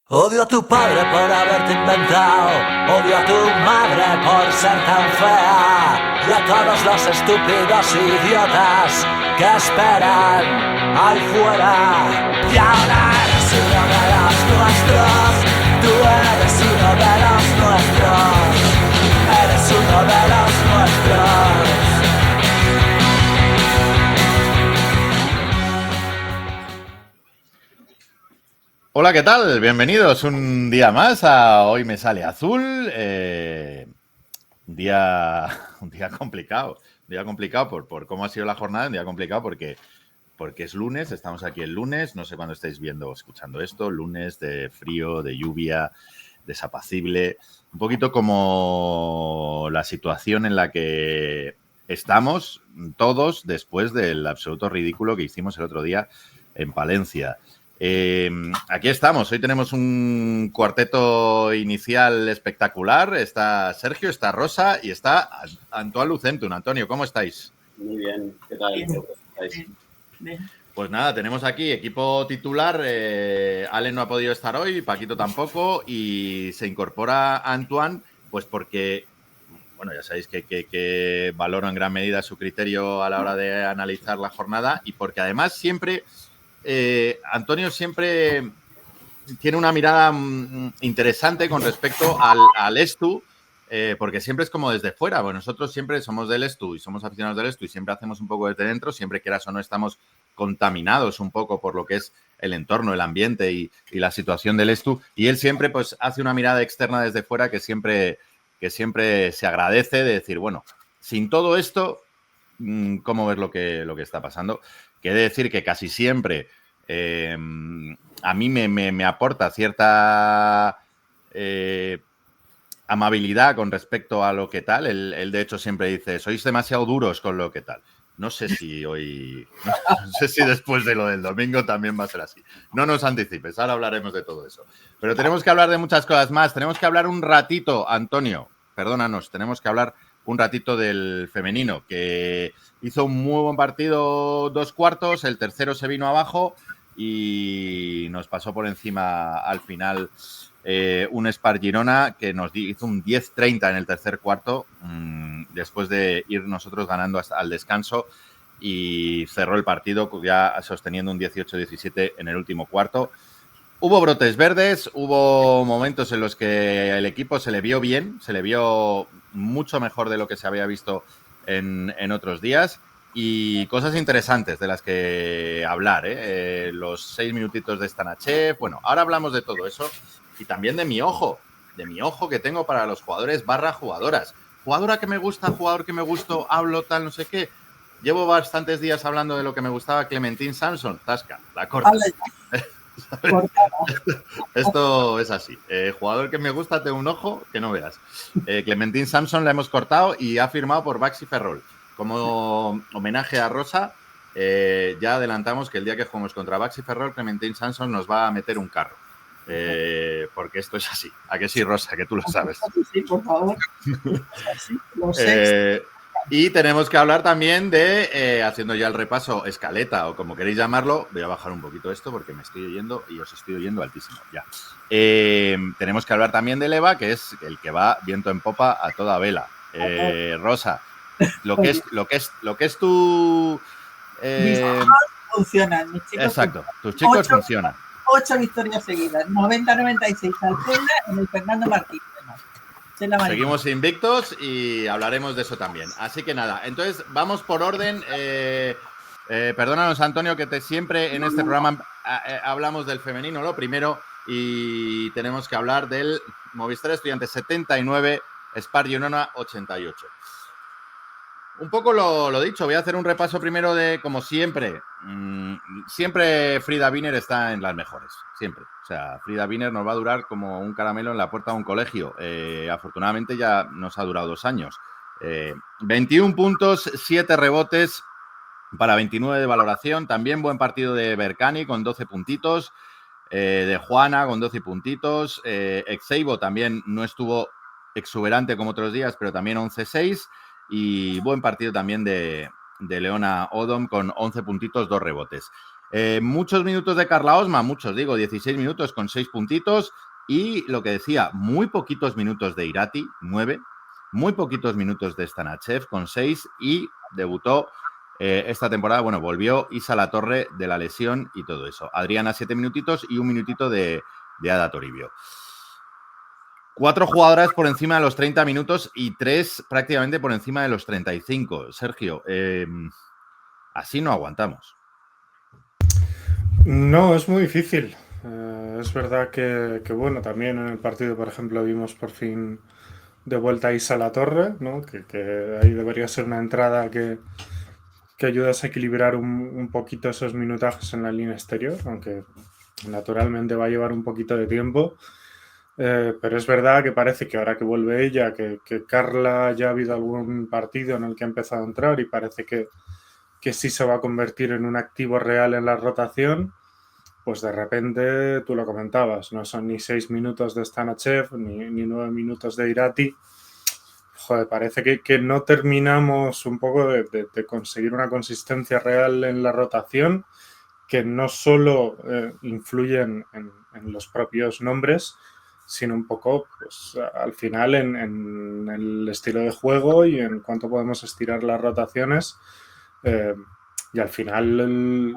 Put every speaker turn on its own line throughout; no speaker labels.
Odio a tu padre por haberte inventado, odio a tu madre por ser tan fea, y a todos los estúpidos idiotas que esperan ahí fuera. Y ahora eres uno de los nuestros, tú eres uno de los nuestros, eres uno de los nuestros.
Hola, ¿qué tal? Bienvenidos un día más a Hoy Me Sale Azul. Un día complicado. Un día complicado por cómo ha sido la jornada. Un día complicado porque es lunes. Estamos aquí el lunes. No sé cuándo estáis viendo o escuchando esto. Lunes de frío, de lluvia, desapacible. Un poquito como la situación en la que estamos todos después del absoluto ridículo que hicimos el otro día en Palencia. Aquí estamos, hoy tenemos un cuarteto inicial espectacular. Está Sergio, está Rosa y está Antoine Lucentun. Antonio, ¿cómo estáis?
Muy bien, ¿qué tal?
Bien.
Pues nada, tenemos aquí equipo titular. Ale no ha podido estar hoy, Paquito tampoco, y se incorpora Antoine, pues porque, bueno, ya sabéis que valoro en gran medida su criterio a la hora de analizar la jornada y porque además siempre... Antonio siempre tiene una mirada interesante con respecto al Estu, porque siempre es como desde fuera. Bueno, nosotros siempre somos del Estu y somos aficionados del Estu y siempre hacemos un poco desde dentro, siempre quieras o no estamos contaminados un poco por lo que es el entorno, el ambiente y la situación del Estu. Y él siempre pues hace una mirada externa desde fuera que siempre se agradece de decir, bueno, sin todo esto, ¿cómo ves lo que está pasando? Que he de decir que casi siempre a mí me aporta cierta amabilidad con respecto a lo que tal. Él, de hecho, siempre dice, sois demasiado duros con lo que tal. No sé si hoy, no sé si después de lo del domingo también va a ser así. No nos anticipes, ahora hablaremos de todo eso. Pero tenemos que hablar de muchas cosas más. Tenemos que hablar un ratito, Antonio, perdónanos, tenemos que hablar un ratito del femenino, que hizo un muy buen partido, 2 cuartos, el tercero se vino abajo y nos pasó por encima al final un Spar Girona que nos hizo un 10-30 en el tercer cuarto, después de ir nosotros ganando hasta al descanso, y cerró el partido ya sosteniendo un 18-17 en el último cuarto. Hubo brotes verdes, hubo momentos en los que el equipo se le vio bien, se le vio mucho mejor de lo que se había visto en otros días y cosas interesantes de las que hablar, ¿eh? Los 6 minutitos de Stanachev, bueno, ahora hablamos de todo eso y también de mi ojo que tengo para los jugadores / jugadoras. Jugadora que me gusta, jugador que me gustó, hablo tal, no sé qué. Llevo bastantes días hablando de lo que me gustaba Clementine Sampson, tasca, la corta. Esto es así. Jugador que me gusta, tengo un ojo que no veas. Clementine Sampson la hemos cortado y ha firmado por Baxi Ferrol. Como homenaje a Rosa, ya adelantamos que el día que juguemos contra Baxi Ferrol, Clementine Sampson nos va a meter un carro. Porque esto es así. ¿A que sí, Rosa? Que tú lo sabes.
Sí, por favor. Sí, lo sé.
Y tenemos que hablar también de, haciendo ya el repaso, escaleta o como queréis llamarlo, voy a bajar un poquito esto porque me estoy oyendo y os estoy oyendo altísimo, ya. Tenemos que hablar también de Leva, que es el que va viento en popa a toda vela. Rosa, lo que es tu...
Mis chicos funcionan, mis chicos.
Exacto, tus chicos funcionan.
8 victorias seguidas, 90-96 al Puebla en el Fernando Martínez.
Seguimos invictos y hablaremos de eso también. Así que nada, entonces vamos por orden. Perdónanos, Antonio, que siempre en este programa hablamos del femenino lo primero y tenemos que hablar del Movistar Estudiantes 79, Spar Girona 88. Un poco lo dicho, voy a hacer un repaso primero de, como siempre, siempre Frida Wiener está en las mejores, siempre. O sea, Frida Wiener nos va a durar como un caramelo en la puerta de un colegio. Afortunadamente ya nos ha durado 2 años. 21 puntos, 7 rebotes para 29 de valoración. También buen partido de Berkani con 12 puntitos. De Juana con 12 puntitos. Exeibo también no estuvo exuberante como otros días, pero también 11-6. Y buen partido también de Leona Odom con 11 puntitos, 2 rebotes. Muchos minutos de Carla Osma, 16 minutos con 6 puntitos. Y lo que decía, muy poquitos minutos de Irati, 9. Muy poquitos minutos de Stanachev con 6. Y debutó esta temporada, volvió Isa Latorre de la lesión y todo eso. Adriana, 7 minutitos y 1 minutito de Ada Toribio. 4 jugadoras por encima de los 30 minutos y 3 prácticamente por encima de los 35. Sergio, así no aguantamos.
No, es muy difícil. Es verdad que también en el partido, por ejemplo, vimos por fin de vuelta a Isa Latorre, ¿no? Que ahí debería ser una entrada que ayudas a equilibrar un poquito esos minutajes en la línea exterior, aunque naturalmente va a llevar un poquito de tiempo. Pero es verdad que parece que ahora que vuelve ella, que Carla ya ha habido algún partido en el que ha empezado a entrar y parece que sí se va a convertir en un activo real en la rotación, pues de repente, tú lo comentabas, no son ni 6 minutos de Stanachev, ni 9 minutos de Irati. Joder, parece que no terminamos un poco de conseguir una consistencia real en la rotación, que no solo influye en los propios nombres, sino un poco, pues al final, en el estilo de juego y en cuánto podemos estirar las rotaciones. Y al final, en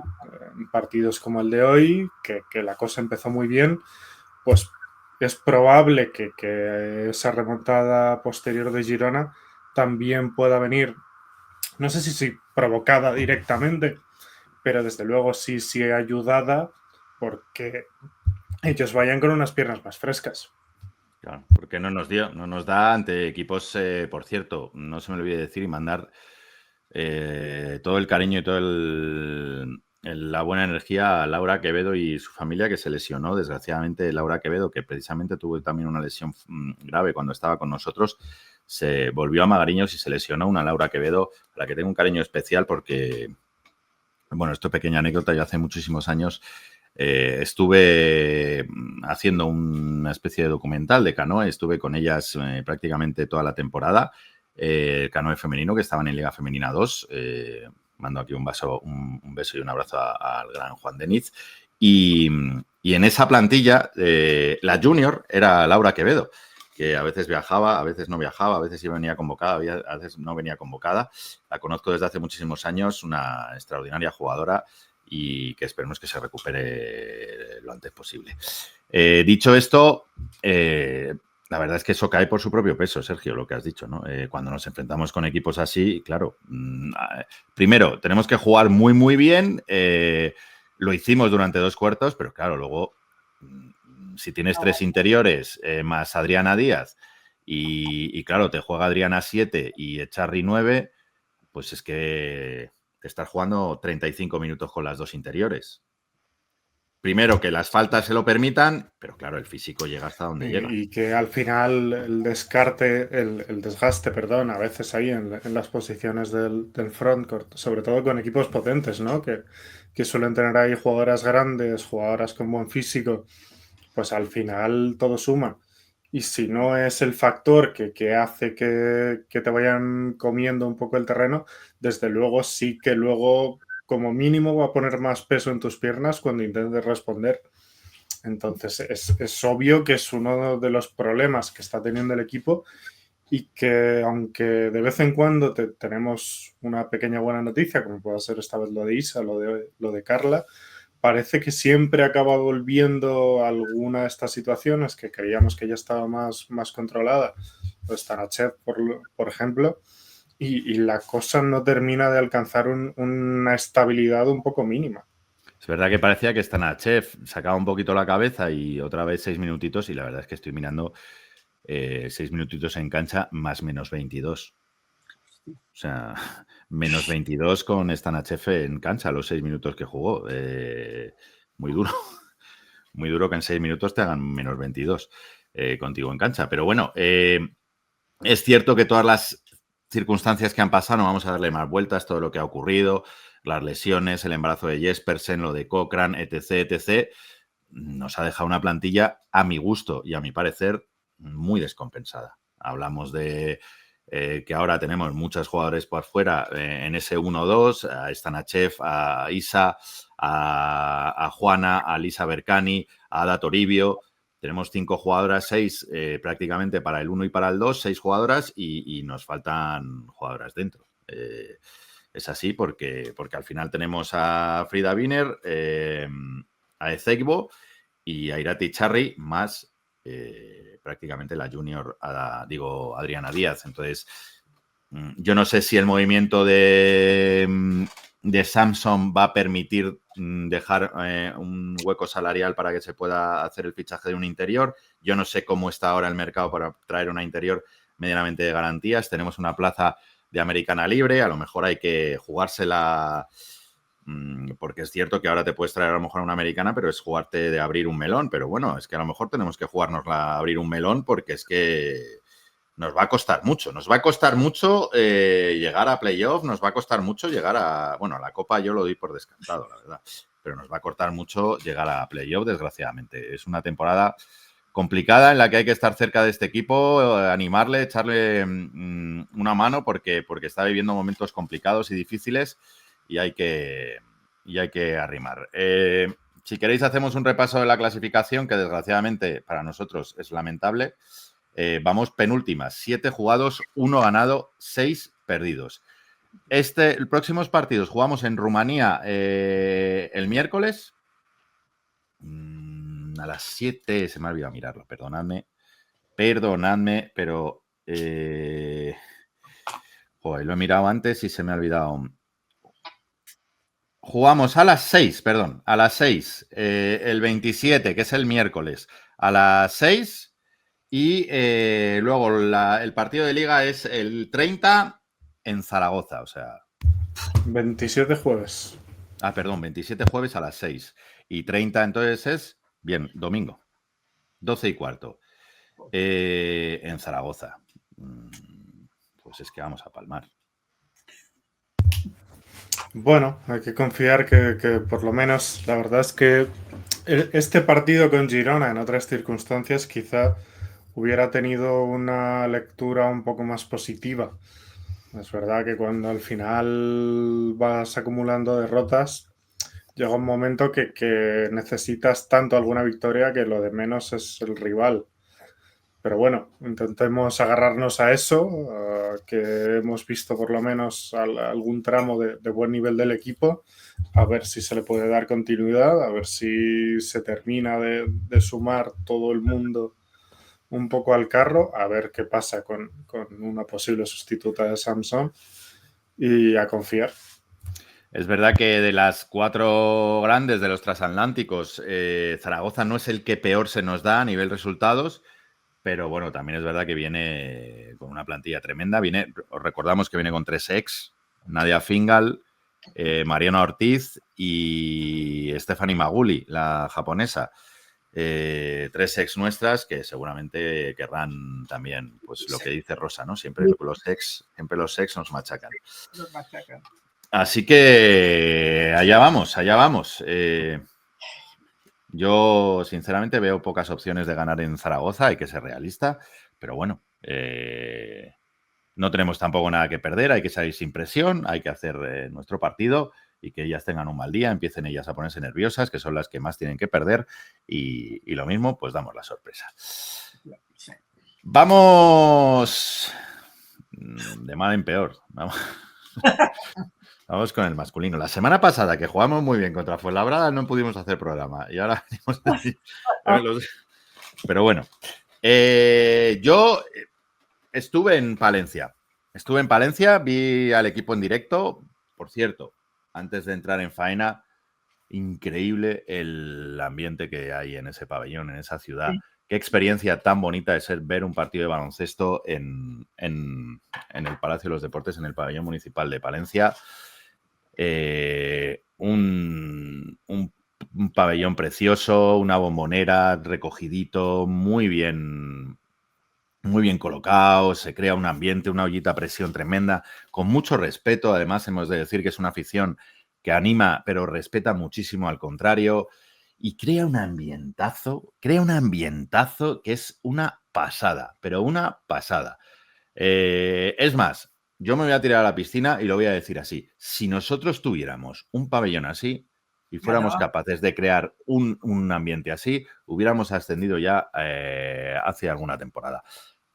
partidos como el de hoy, que la cosa empezó muy bien, pues es probable que esa remontada posterior de Girona también pueda venir, no sé si provocada directamente, pero desde luego sí ayudada porque ellos vayan con unas piernas más frescas.
Claro, porque no nos da ante equipos, por cierto, no se me olvide decir y mandar todo el cariño y toda la buena energía a Laura Quevedo y su familia, que se lesionó. Desgraciadamente, Laura Quevedo, que precisamente tuvo también una lesión grave cuando estaba con nosotros, se volvió a Magariños y se lesionó. Una Laura Quevedo a la que tengo un cariño especial porque, esto es pequeña anécdota, yo hace muchísimos años estuve haciendo una especie de documental de canoa. Estuve con ellas prácticamente toda la temporada. Canoe femenino, que estaban en Liga Femenina 2. Mando aquí un beso y un abrazo al gran Juan Deniz. Y en esa plantilla, la junior era Laura Quevedo, que a veces viajaba, a veces no viajaba, a veces venía convocada, a veces no venía convocada. La conozco desde hace muchísimos años, una extraordinaria jugadora y que esperemos que se recupere lo antes posible. Dicho esto, la verdad es que eso cae por su propio peso, Sergio, lo que has dicho, ¿no? Cuando nos enfrentamos con equipos así, claro, primero tenemos que jugar muy, muy bien. Lo hicimos durante 2 cuartos, pero claro, luego, si tienes 3 interiores más Adriana Díaz y claro, te juega Adriana 7 y Echarri 9, pues es que te estás jugando 35 minutos con las 2 interiores. Primero, que las faltas se lo permitan, pero claro, el físico llega hasta donde llega.
Y que al final el desgaste, a veces ahí en las posiciones del frontcourt, sobre todo con equipos potentes, ¿no? Que suelen tener ahí jugadoras grandes, jugadoras con buen físico, pues al final todo suma. Y si no es el factor que hace que te vayan comiendo un poco el terreno, desde luego sí que luego, como mínimo, va a poner más peso en tus piernas cuando intentes responder. Entonces es obvio que es uno de los problemas que está teniendo el equipo y que, aunque de vez en cuando tenemos una pequeña buena noticia, como puede ser esta vez lo de Isa, lo de Carla, parece que siempre acaba volviendo a alguna de estas situaciones que creíamos que ya estaba más controlada, pues Stanachev, por ejemplo, y la cosa no termina de alcanzar una estabilidad un poco mínima.
Es verdad que parecía que Stanachev sacaba un poquito la cabeza y otra vez 6 minutitos, y la verdad es que estoy mirando 6 minutitos en cancha más menos 22. O sea, menos 22 con Stanachev en cancha los 6 minutos que jugó. Muy duro. Muy duro que en 6 minutos te hagan menos 22 contigo en cancha. Pero bueno, es cierto que todas las circunstancias que han pasado, no vamos a darle más vueltas, todo lo que ha ocurrido, las lesiones, el embarazo de Jespersen, lo de Cochrane, etc., nos ha dejado una plantilla, a mi gusto y a mi parecer, muy descompensada. Hablamos de que ahora tenemos muchos jugadores por fuera en ese 1-2, a Stanachev, a Isa, a Juana, a Lisa Bercani, a Ada Toribio. Tenemos 5 jugadoras, 6 prácticamente para el 1 y para el 2, 6 jugadoras y nos faltan jugadoras dentro. Es así porque al final tenemos a Frida Wiener, a Ezeibo y a Irati Charri, más prácticamente la junior, Adriana Díaz. Entonces, yo no sé si el movimiento de Samsung va a permitir dejar un hueco salarial para que se pueda hacer el fichaje de un interior. Yo no sé cómo está ahora el mercado para traer una interior medianamente de garantías. Tenemos una plaza de americana libre, a lo mejor hay que jugársela, porque es cierto que ahora te puedes traer a lo mejor una americana, pero es jugarte de abrir un melón. Pero bueno, es que a lo mejor tenemos que jugárnosla a abrir un melón porque es que nos va a costar mucho. Nos va a costar mucho llegar a playoff, nos va a costar mucho llegar a... Bueno, a la Copa yo lo doy por descartado, la verdad. Pero nos va a costar mucho llegar a playoff, desgraciadamente. Es una temporada complicada en la que hay que estar cerca de este equipo, animarle, echarle una mano porque está viviendo momentos complicados y difíciles y hay que arrimar. Si queréis hacemos un repaso de la clasificación, que desgraciadamente para nosotros es lamentable. Vamos penúltimas, 7 jugados, 1 ganado, 6 perdidos. Los próximos partidos jugamos en Rumanía el miércoles a las 7, se me ha olvidado mirarlo, perdonadme, pero joder, lo he mirado antes y se me ha olvidado. Jugamos a las 6, el 27, que es el miércoles, a las 6 y luego el partido de liga es el 30 en Zaragoza, o sea...
27 jueves.
Ah, perdón, 27 jueves a las 6 y 30 entonces es, bien, domingo, 12:15, en Zaragoza. Pues es que vamos a palmar.
Bueno, hay que confiar que por lo menos, la verdad es que este partido con Girona en otras circunstancias quizá hubiera tenido una lectura un poco más positiva. Es verdad que cuando al final vas acumulando derrotas, llega un momento que necesitas tanto alguna victoria que lo de menos es el rival. Pero bueno, intentemos agarrarnos a eso, que hemos visto por lo menos algún tramo de buen nivel del equipo, a ver si se le puede dar continuidad, a ver si se termina de sumar todo el mundo un poco al carro, a ver qué pasa con una posible sustituta de Samsung y a confiar.
Es verdad que de las 4 grandes de los transatlánticos, Zaragoza no es el que peor se nos da a nivel resultados, pero bueno, también es verdad que viene con una plantilla tremenda. Os recordamos que viene con 3 ex, Nadia Fingal, Mariana Ortiz y Stephanie Maguli, la japonesa. 3 ex nuestras que seguramente querrán también, pues lo que dice Rosa, ¿no? Siempre los ex nos machacan. Así que allá vamos. Yo, sinceramente, veo pocas opciones de ganar en Zaragoza, hay que ser realista, pero bueno, no tenemos tampoco nada que perder, hay que salir sin presión, hay que hacer nuestro partido y que ellas tengan un mal día, empiecen ellas a ponerse nerviosas, que son las que más tienen que perder, y lo mismo, pues damos la sorpresa. Vamos de mal en peor, Vamos con el masculino. La semana pasada, que jugamos muy bien contra Fuenlabrada, no pudimos hacer programa. Y ahora venimos a decir... Pero bueno. Yo estuve en Palencia. Vi al equipo en directo. Por cierto, antes de entrar en faena, increíble el ambiente que hay en ese pabellón, en esa ciudad. Sí. Qué experiencia tan bonita de ver un partido de baloncesto en el Palacio de los Deportes, en el pabellón municipal de Palencia. Un pabellón precioso, una bombonera, recogidito, muy bien colocado, se crea un ambiente, una ollita a presión tremenda, con mucho respeto. Además, hemos de decir que es una afición que anima, pero respeta muchísimo al contrario, y crea un ambientazo que es una pasada, pero una pasada. Es más, yo me voy a tirar a la piscina y lo voy a decir así. Si nosotros tuviéramos un pabellón así y fuéramos capaces de crear un ambiente así, hubiéramos ascendido ya hace alguna temporada.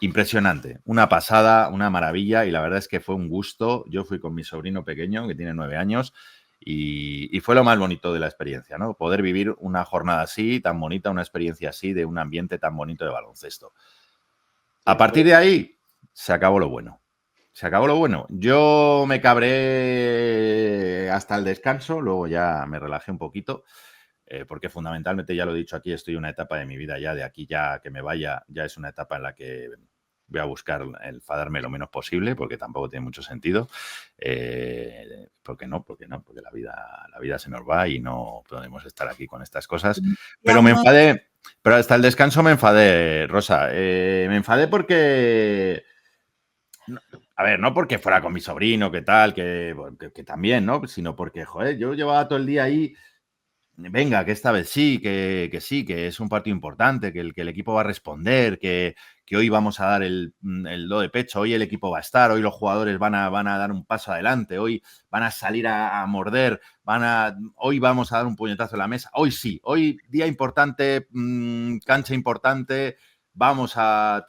Impresionante, una pasada, una maravilla, y la verdad es que fue un gusto. Yo fui con mi sobrino pequeño, que tiene 9 años, y fue lo más bonito de la experiencia, ¿no? Poder vivir una jornada así, tan bonita, una experiencia así, de un ambiente tan bonito de baloncesto. A partir de ahí, se acabó lo bueno. Se acabó lo bueno. Yo me cabré hasta el descanso, luego ya me relajé un poquito, porque fundamentalmente, ya lo he dicho aquí, estoy en una etapa de mi vida ya, de aquí ya que me vaya, ya es una etapa en la que voy a buscar enfadarme lo menos posible, porque tampoco tiene mucho sentido. Porque la vida se nos va y no podemos estar aquí con estas cosas. Pero me enfadé, pero hasta el descanso me enfadé, Rosa. Me enfadé porque... A ver, no porque fuera con mi sobrino, que tal, que también, ¿no? Sino porque, joder, yo llevaba todo el día ahí. Venga, que esta vez sí, que sí, que es un partido importante, que el equipo va a responder, que hoy vamos a dar el do de pecho, hoy el equipo va a estar, hoy los jugadores van a dar un paso adelante, hoy van a salir a morder, hoy vamos a dar un puñetazo en la mesa, hoy sí, hoy día importante, cancha importante, vamos a...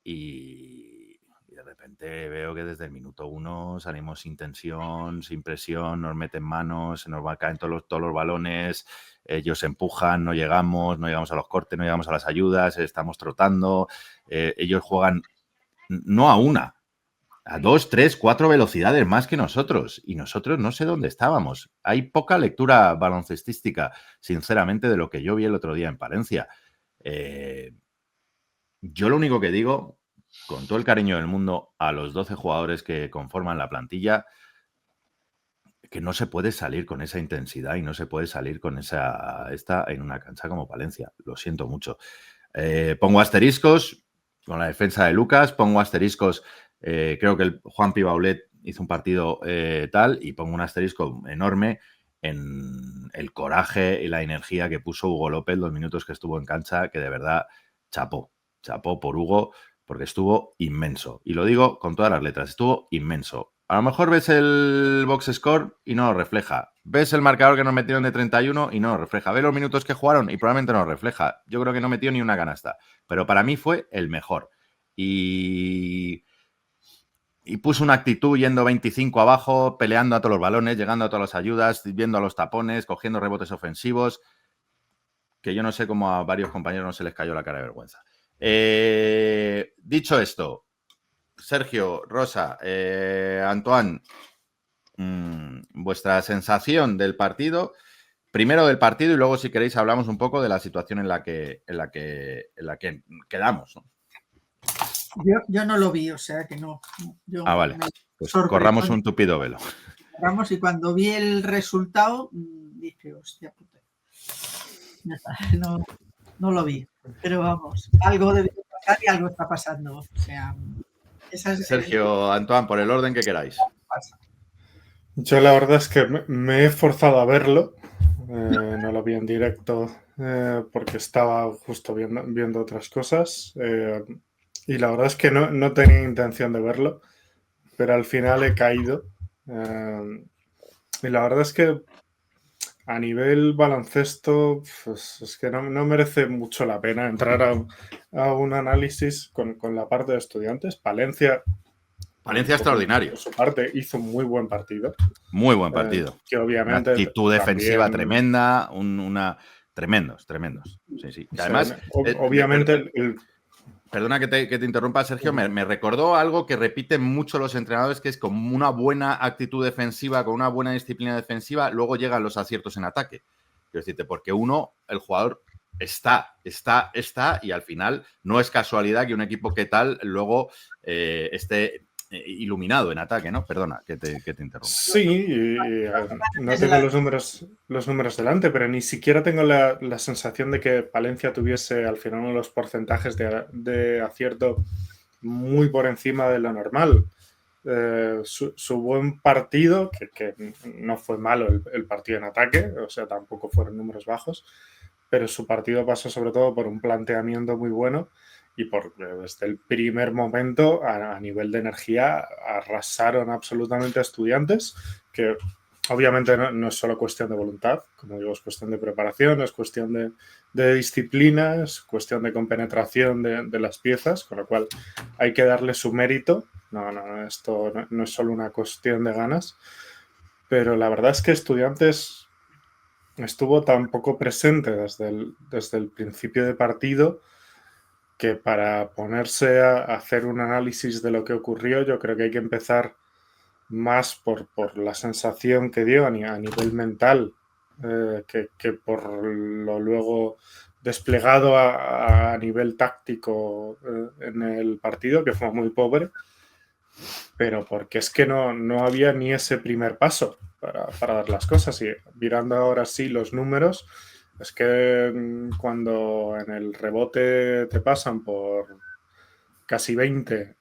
Y de repente veo que desde el minuto 1 salimos sin tensión, sin presión, nos meten manos, se nos caen todos los balones, ellos empujan, no llegamos a los cortes, no llegamos a las ayudas, estamos trotando, ellos juegan no a una, a 2, 3, 4 velocidades más que nosotros, y nosotros no sé dónde estábamos. Hay poca lectura baloncestística, sinceramente, de lo que yo vi el otro día en Palencia. Yo lo único que digo, con todo el cariño del mundo, a los 12 jugadores que conforman la plantilla, que no se puede salir con esa intensidad y no se puede salir con esta en una cancha como Palencia. Lo siento mucho. Pongo asteriscos con la defensa de Lucas, pongo asteriscos, creo que el Juan Pibaulet hizo un partido tal, y pongo un asterisco enorme en el coraje y la energía que puso Hugo López los minutos que estuvo en cancha, que de verdad chapó por Hugo, porque estuvo inmenso. Y lo digo con todas las letras, estuvo inmenso. A lo mejor ves el box score y no lo refleja. Ves el marcador que nos metieron de 31 y no lo refleja. Ves los minutos que jugaron y probablemente no lo refleja. Yo creo que no metió ni una canasta. Pero para mí fue el mejor. Y puso una actitud yendo 25 abajo, peleando a todos los balones, llegando a todas las ayudas, viendo a los tapones, cogiendo rebotes ofensivos, que yo no sé cómo a varios compañeros no se les cayó la cara de vergüenza. Dicho esto, Sergio, Rosa, Antoine, vuestra sensación del partido, primero del partido, y luego, si queréis, hablamos un poco de la situación en la que quedamos, ¿no?
Yo no lo vi, o sea que no.
Vale, pues corramos un tupido velo.
Corramos, y cuando vi el resultado dije, hostia puta. No lo vi, pero vamos, algo debe pasar y algo está pasando. O sea,
Sergio, Antoine, por el orden que queráis.
Yo la verdad es que me he forzado a verlo. No lo vi en directo porque estaba justo viendo otras cosas. Y la verdad es que no tenía intención de verlo, pero al final he caído. Y la verdad es que a nivel baloncesto, pues es que no merece mucho la pena entrar a un análisis con la parte de Estudiantes. Palencia extraordinario. Por su parte, hizo un muy buen partido.
Muy buen partido.
Que obviamente.
Una actitud defensiva tremenda, tremendos. Sí, sí. Además,
obviamente.
Perdona que te interrumpa, Sergio, me recordó algo que repiten mucho los entrenadores, que es como una buena actitud defensiva, con una buena disciplina defensiva, luego llegan los aciertos en ataque. Quiero decirte, porque el jugador está, y al final no es casualidad que un equipo que tal luego esté iluminado en ataque, ¿no? Perdona que te interrumpa.
Sí, no tengo los números delante, pero ni siquiera tengo la sensación de que Palencia tuviese al final unos porcentajes de acierto muy por encima de lo normal. Su buen partido, que no fue malo el partido en ataque, o sea, tampoco fueron números bajos, pero su partido pasó sobre todo por un planteamiento muy bueno y porque desde el primer momento a nivel de energía arrasaron absolutamente a Estudiantes, que obviamente no es solo cuestión de voluntad, como digo, es cuestión de preparación, es cuestión de disciplina, es cuestión de compenetración de las piezas, con lo cual hay que darle su mérito. Esto no es solo una cuestión de ganas, pero la verdad es que Estudiantes estuvo tan poco presente desde el principio de partido que para ponerse a hacer un análisis de lo que ocurrió, yo creo que hay que empezar más por la sensación que dio a nivel mental que por lo luego desplegado a nivel táctico en el partido, que fue muy pobre, pero porque es que no había ni ese primer paso para dar las cosas. Y mirando ahora sí los números, es que cuando en el rebote te pasan por casi 20,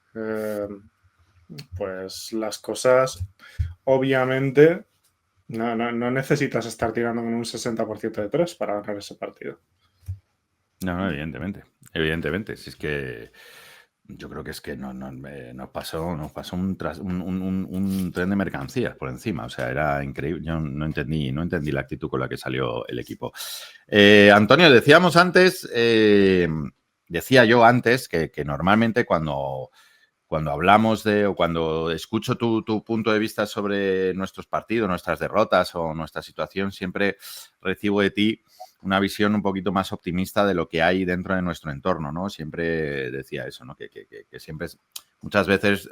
pues las cosas obviamente no necesitas estar tirando con un 60% de 3 para ganar ese partido.
No, evidentemente. Evidentemente. Si es que yo creo que es que nos pasó un tren de mercancías por encima. O sea, era increíble. Yo no entendí la actitud con la que salió el equipo. Antonio, decía yo antes que normalmente cuando hablamos o cuando escucho tu punto de vista sobre nuestros partidos, nuestras derrotas o nuestra situación, siempre recibo de ti una visión un poquito más optimista de lo que hay dentro de nuestro entorno, ¿no? Siempre decía eso, ¿no? Que siempre, muchas veces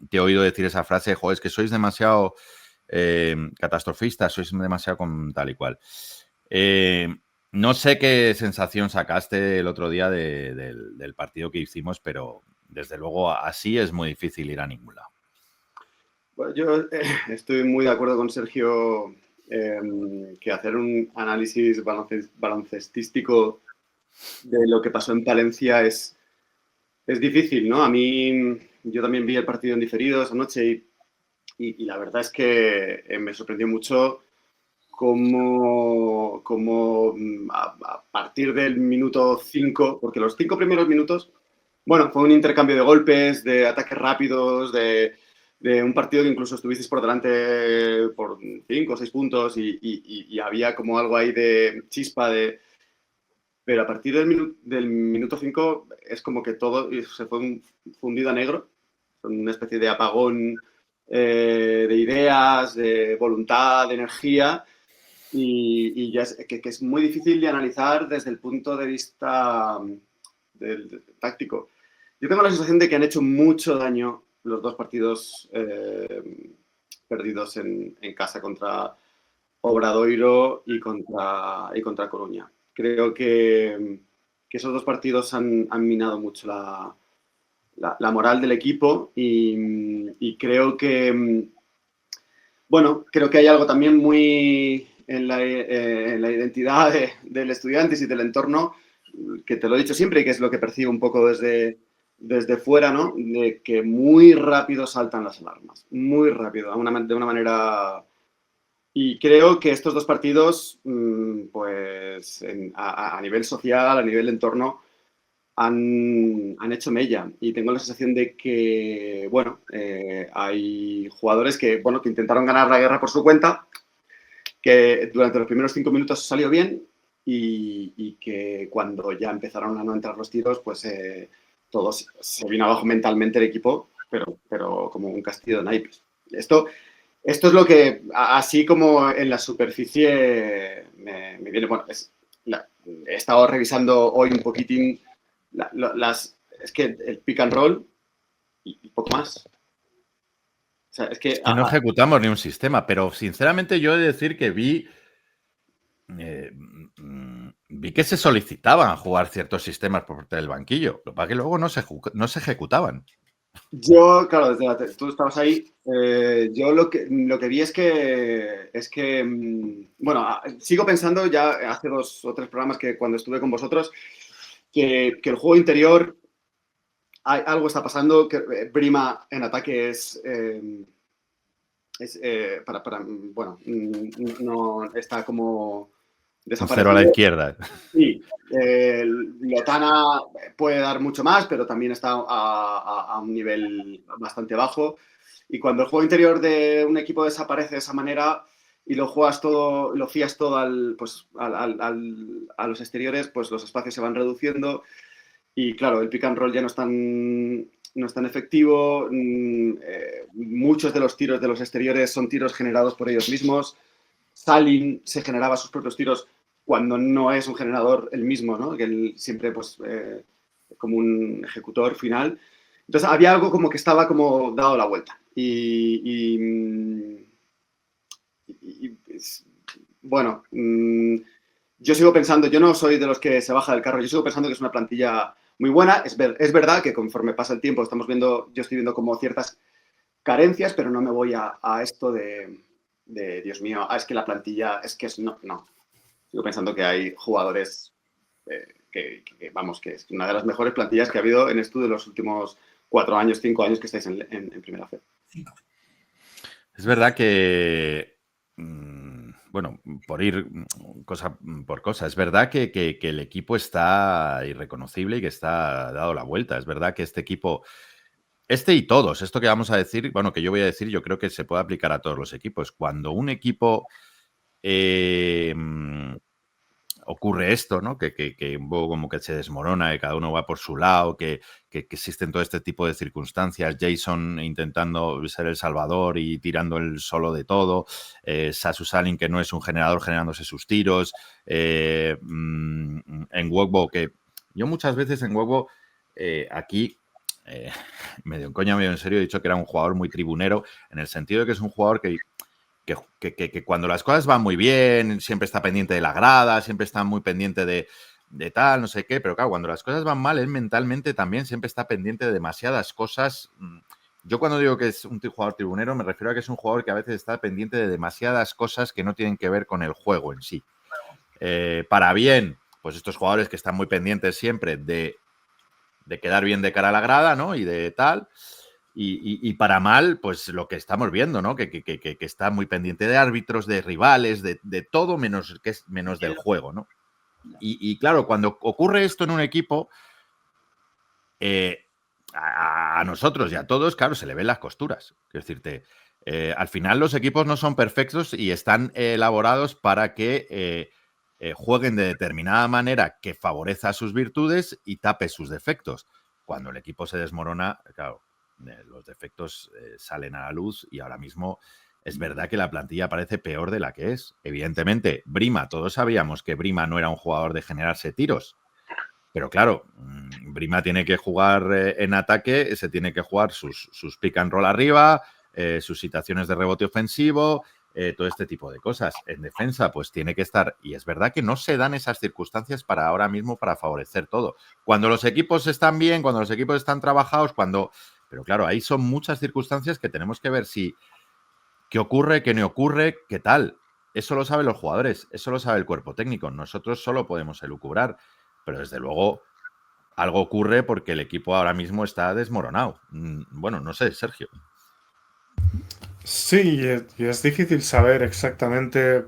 te he oído decir esa frase, es que sois demasiado catastrofistas, sois demasiado con tal y cual. No sé qué sensación sacaste el otro día del partido que hicimos, pero desde luego así es muy difícil ir a ningún lado.
Bueno, yo estoy muy de acuerdo con Sergio que hacer un análisis baloncestístico de lo que pasó en Palencia es difícil, ¿no? A mí, yo también vi el partido en diferido esa noche y la verdad es que me sorprendió mucho cómo a partir del minuto 5, porque los 5 primeros minutos, bueno, fue un intercambio de golpes, de ataques rápidos, de un partido que incluso estuvisteis por delante por 5 o 6 puntos y había como algo ahí de chispa Pero a partir del minuto 5 es como que todo se fue fundido a negro, una especie de apagón de ideas, de voluntad, de energía y ya que es muy difícil de analizar desde el punto de vista del táctico. Yo tengo la sensación de que han hecho mucho daño los dos partidos perdidos en casa contra Obradoiro y contra Coruña. Creo que esos dos partidos han minado mucho la moral del equipo y creo que, bueno, creo que hay algo también muy en la identidad del estudiante y del entorno, que te lo he dicho siempre y que es lo que percibo un poco desde fuera, ¿no? De que muy rápido saltan las alarmas, muy rápido, de una manera... Y creo que estos dos partidos, pues a nivel social, a nivel de entorno, han hecho mella. Y tengo la sensación de que, bueno, hay jugadores que intentaron ganar la guerra por su cuenta, que durante los primeros 5 minutos salió bien y que cuando ya empezaron a no entrar los tiros, pues todo se vino abajo mentalmente el equipo, pero como un castillo de naipes. Esto es lo que, así como en la superficie, me viene. Bueno, he estado revisando hoy un poquitín es que el pick and roll y poco más. O sea, es que
no ejecutamos ni un sistema, pero sinceramente yo he de decir que vi que se solicitaban jugar ciertos sistemas por parte del banquillo. Lo que pasa es que luego no se ejecutaban.
Yo, claro, tú estabas ahí. Yo lo que vi es que, bueno, sigo pensando ya hace 2 o 3 programas que cuando estuve con vosotros, que el juego interior, algo está pasando, que Brima en ataque bueno, no está como
Un 0 a la izquierda.
Sí, Lotana puede dar mucho más, pero también está a un nivel bastante bajo. Y cuando el juego interior de un equipo desaparece de esa manera y lo juegas todo, lo fías todo a los exteriores, pues los espacios se van reduciendo. Y claro, el pick and roll ya no es tan efectivo. Muchos de los tiros de los exteriores son tiros generados por ellos mismos. Salin se generaba sus propios tiros cuando no es un generador el mismo, ¿no? Que él siempre, pues, como un ejecutor final. Entonces había algo como que estaba como dado la vuelta. Bueno, yo sigo pensando, yo no soy de los que se baja del carro, yo sigo pensando que es una plantilla muy buena. Es verdad que conforme pasa el tiempo yo estoy viendo como ciertas carencias, pero no me voy a esto de Dios mío, es que la plantilla, no. Sigo pensando que hay jugadores que es una de las mejores plantillas que ha habido en esto de los últimos 4 años, 5 años que estáis en Primera Fed.
Es verdad que, bueno, por ir cosa por cosa, es verdad que el equipo está irreconocible y que está dado la vuelta. Es verdad que este equipo, y todos, esto que vamos a decir, bueno, que yo voy a decir, yo creo que se puede aplicar a todos los equipos. Cuando un equipo ocurre esto, ¿no? Que un poco como que se desmorona, que cada uno va por su lado, que existen todo este tipo de circunstancias. Jason intentando ser el salvador y tirando el solo de todo. Sasu Salin, que no es un generador, generándose sus tiros. En Wogbo, que yo muchas veces en Wogbo, aquí, medio en coña, medio en serio, he dicho que era un jugador muy tribunero, en el sentido de que es un jugador que cuando las cosas van muy bien, siempre está pendiente de la grada, siempre está muy pendiente de tal, no sé qué, pero claro, cuando las cosas van mal, él mentalmente también siempre está pendiente de demasiadas cosas. Yo cuando digo que es un jugador tribunero, me refiero a que es un jugador que a veces está pendiente de demasiadas cosas que no tienen que ver con el juego en sí. Para bien, pues estos jugadores que están muy pendientes siempre de quedar bien de cara a la grada, ¿no? Y de tal. Y para mal, pues lo que estamos viendo, ¿no? Que está muy pendiente de árbitros, de rivales, de todo menos del juego, ¿no? Y claro, cuando ocurre esto en un equipo, a nosotros y a todos, claro, se le ven las costuras. Quiero decirte, al final los equipos no son perfectos y están elaborados para que jueguen de determinada manera que favorezca sus virtudes y tape sus defectos. Cuando el equipo se desmorona, claro, los defectos salen a la luz y ahora mismo es verdad que la plantilla parece peor de la que es. Evidentemente, Brima, todos sabíamos que Brima no era un jugador de generarse tiros, pero claro, Brima tiene que jugar en ataque, se tiene que jugar sus pick and roll arriba, sus situaciones de rebote ofensivo, todo este tipo de cosas. En defensa, pues tiene que estar, y es verdad que no se dan esas circunstancias para ahora mismo para favorecer todo. Cuando los equipos están bien, cuando los equipos están trabajados, pero claro, ahí son muchas circunstancias que tenemos que ver qué ocurre, qué no ocurre, qué tal. Eso lo saben los jugadores, eso lo sabe el cuerpo técnico. Nosotros solo podemos elucubrar, pero desde luego algo ocurre porque el equipo ahora mismo está desmoronado. Bueno, no sé, Sergio.
Sí, y es difícil saber exactamente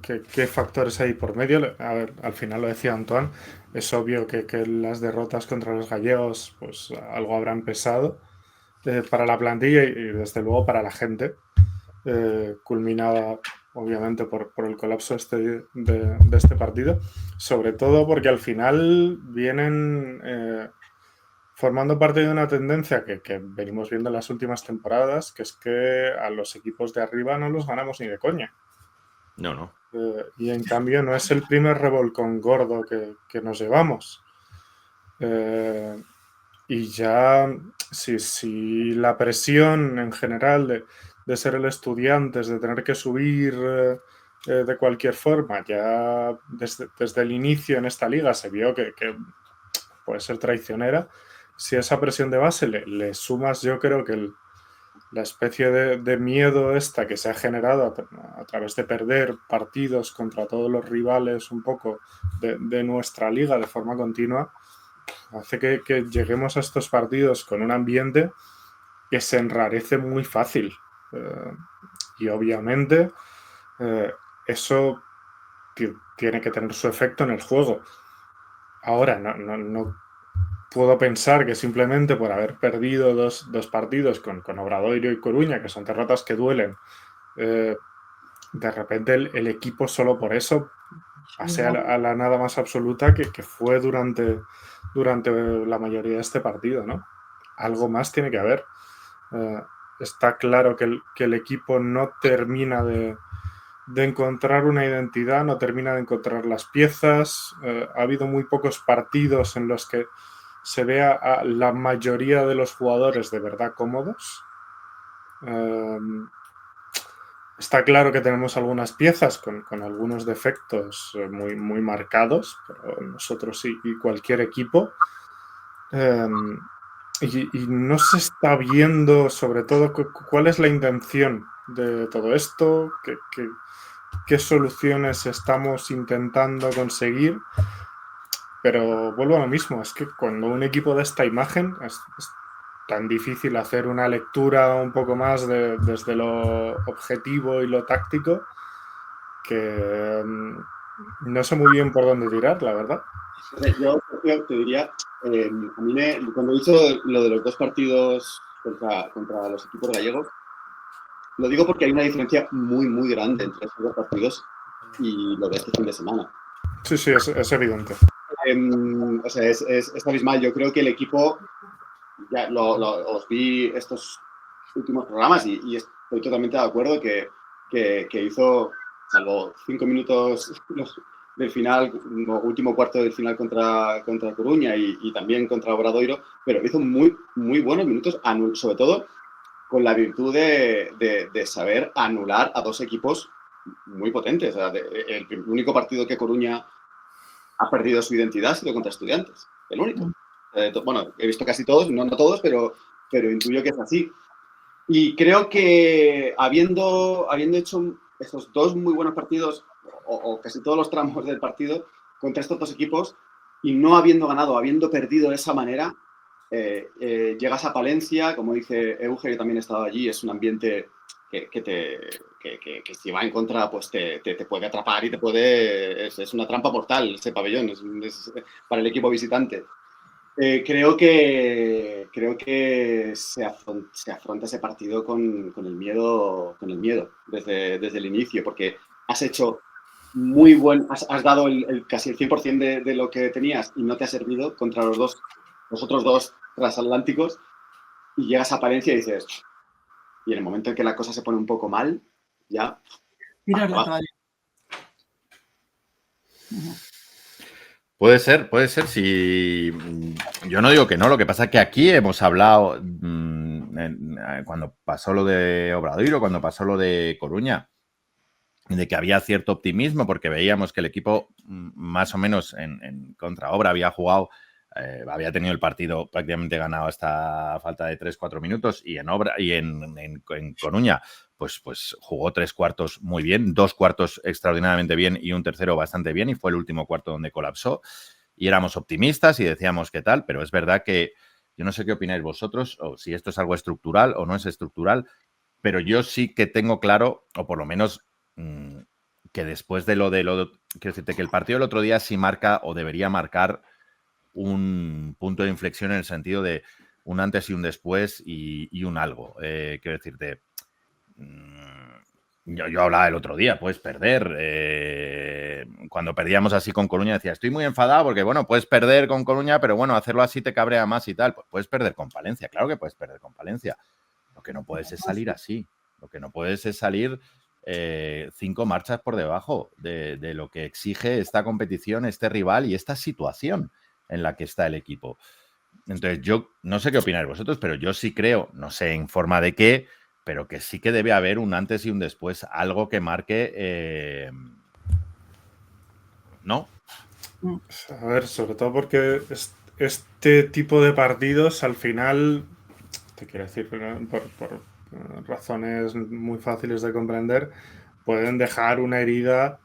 qué factores hay por medio. A ver, al final lo decía Antoine, es obvio que las derrotas contra los gallegos pues algo habrán pesado para la plantilla y desde luego para la gente, culminada obviamente por el colapso de este partido, sobre todo porque al final vienen formando parte de una tendencia que venimos viendo en las últimas temporadas, que es que a los equipos de arriba no los ganamos ni de coña.
No.
Y en cambio no es el primer revolcón gordo que nos llevamos. Y ya, si la presión en general de ser el estudiante, de tener que subir de cualquier forma, ya desde el inicio en esta liga se vio que puede ser traicionera. Si a esa presión de base le sumas, yo creo que la especie de miedo esta que se ha generado a través de perder partidos contra todos los rivales un poco de nuestra liga de forma continua, hace que lleguemos a estos partidos con un ambiente que se enrarece muy fácil. Y obviamente eso tiene que tener su efecto en el juego. Ahora, no puedo pensar que simplemente por haber perdido dos partidos con Obradoiro y Coruña, que son derrotas que duelen, de repente el equipo solo por eso pase a la nada más absoluta que fue durante la mayoría de este partido, ¿no? Algo más tiene que haber. Está claro que el equipo no termina de encontrar una identidad, no termina de encontrar las piezas. Ha habido muy pocos partidos en los que se vea a la mayoría de los jugadores de verdad cómodos. Está claro que tenemos algunas piezas con algunos defectos muy, muy marcados, pero nosotros y cualquier equipo. Y no se está viendo, sobre todo, cuál es la intención de todo esto, qué soluciones estamos intentando conseguir. Pero vuelvo a lo mismo, es que cuando un equipo da esta imagen es tan difícil hacer una lectura un poco más desde lo objetivo y lo táctico que no sé muy bien por dónde tirar, la verdad.
Yo te diría, a mí cuando hizo lo de los 2 partidos contra los equipos gallegos, lo digo porque hay una diferencia muy, muy grande entre esos 2 partidos y lo de este fin de semana.
Sí, es evidente.
O sea, es abismal. Yo creo que el equipo, ya os vi estos últimos programas y estoy totalmente de acuerdo que hizo, salvo 5 minutos del final, último cuarto del final contra Coruña y también contra Obradoiro, pero hizo muy, muy buenos minutos, sobre todo con la virtud de saber anular a 2 equipos muy potentes. O sea, el único partido que Coruña ha perdido su identidad ha sido contra Estudiantes, el único. Bueno, he visto casi todos, no todos, pero intuyo que es así. Y creo que habiendo hecho estos 2 muy buenos partidos, o casi todos los tramos del partido, contra estos 2 equipos, y no habiendo ganado, habiendo perdido de esa manera, llegas a Palencia, como dice Euge, que también estaba allí, es un ambiente que si va en contra, pues te puede atrapar y te puede... Es una trampa mortal ese pabellón, es para el equipo visitante. Creo que se afronta ese partido con el miedo desde el inicio, porque has hecho muy buen... Has dado casi el 100% de lo que tenías y no te ha servido contra los otros 2 transatlánticos, y llegas a Palencia y dices... Y en el momento en que la cosa se pone un poco mal, ya...
Tirar la toalla.
Puede ser, si... Yo no digo que no, lo que pasa es que aquí hemos hablado cuando pasó lo de Obradoiro, cuando pasó lo de Coruña, de que había cierto optimismo porque veíamos que el equipo más o menos en contra Obra había jugado, había tenido el partido prácticamente ganado hasta falta de 3-4 minutos, y en Obra y en Coruña pues jugó 3 cuartos muy bien, 2 cuartos extraordinariamente bien y un tercero bastante bien, y fue el último cuarto donde colapsó, y éramos optimistas y decíamos qué tal, pero es verdad que yo no sé qué opináis vosotros, o si esto es algo estructural o no es estructural, pero yo sí que tengo claro, o por lo menos que después de quiero decirte que el partido del otro día sí marca o debería marcar un punto de inflexión en el sentido de un antes y un después y un algo. Quiero decirte, yo hablaba el otro día, puedes perder. Cuando perdíamos así con Coruña decía, estoy muy enfadado porque, bueno, puedes perder con Coruña, pero bueno, hacerlo así te cabrea más y tal. Pues puedes perder con Palencia, claro que puedes perder con Palencia. Lo que no puedes es salir así. Lo que no puedes es salir 5 marchas por debajo de lo que exige esta competición, este rival y esta situación en la que está el equipo. Entonces, yo no sé qué opináis vosotros, pero yo sí creo, no sé en forma de qué, pero que sí que debe haber un antes y un después, algo que marque... ¿No?
A ver, sobre todo porque este tipo de partidos al final, te quiero decir, por razones muy fáciles de comprender, pueden dejar una herida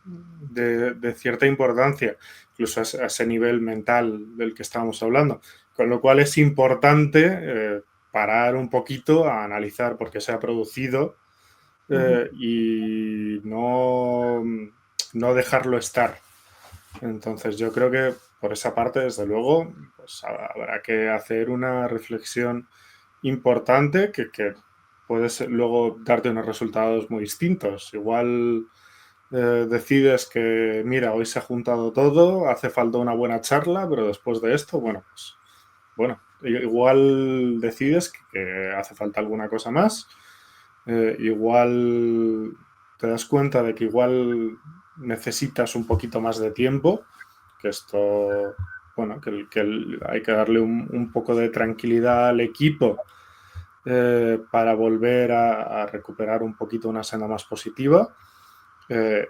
de cierta importancia, incluso a ese nivel mental del que estábamos hablando. Con lo cual es importante parar un poquito a analizar por qué se ha producido y no es no dejarlo estar. Entonces yo creo que por esa parte, desde luego, pues habrá que hacer una reflexión importante que puede luego darte unos resultados muy distintos. Igual decides que, mira, hoy se ha juntado todo, hace falta una buena charla, pero después de esto, bueno, igual decides que hace falta alguna cosa más. Igual te das cuenta de que igual necesitas un poquito más de tiempo, que esto, bueno, que hay que darle un poco de tranquilidad al equipo para volver a recuperar un poquito una senda más positiva.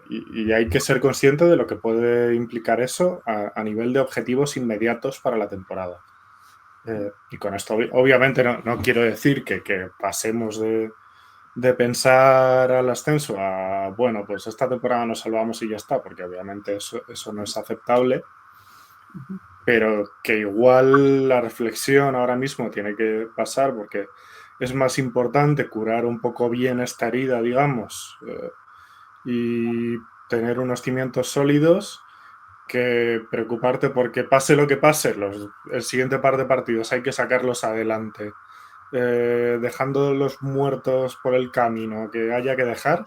Y hay que ser consciente de lo que puede implicar eso a nivel de objetivos inmediatos para la temporada. Y con esto, obviamente, no quiero decir que pasemos de pensar al ascenso a, bueno, pues esta temporada nos salvamos y ya está, porque obviamente eso no es aceptable, pero que igual la reflexión ahora mismo tiene que pasar porque es más importante curar un poco bien esta herida, digamos, y tener unos cimientos sólidos que preocuparte porque pase lo que pase, el siguiente par de partidos hay que sacarlos adelante. Dejando los muertos por el camino que haya que dejar,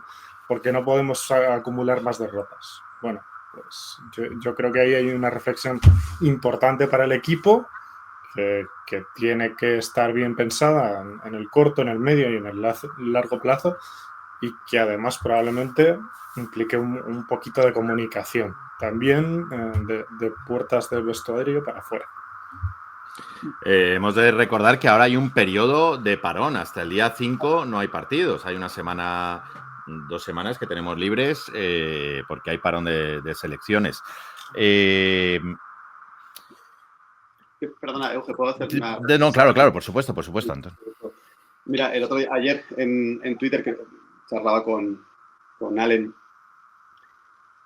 porque no podemos acumular más derrotas. Bueno, pues yo creo que ahí hay una reflexión importante para el equipo que tiene que estar bien pensada en el corto, en el medio y en el largo plazo, y que además probablemente implique un poquito de comunicación, también de puertas del vestuario para afuera.
Hemos de recordar que ahora hay un periodo de parón. Hasta el día 5 no hay partidos. Hay 2 semanas que tenemos libres porque hay parón de selecciones.
Perdona, Euge, ¿puedo hacer una...?
No, claro, por supuesto, Antón.
Mira, el otro día, ayer en Twitter, que charlaba con Allen,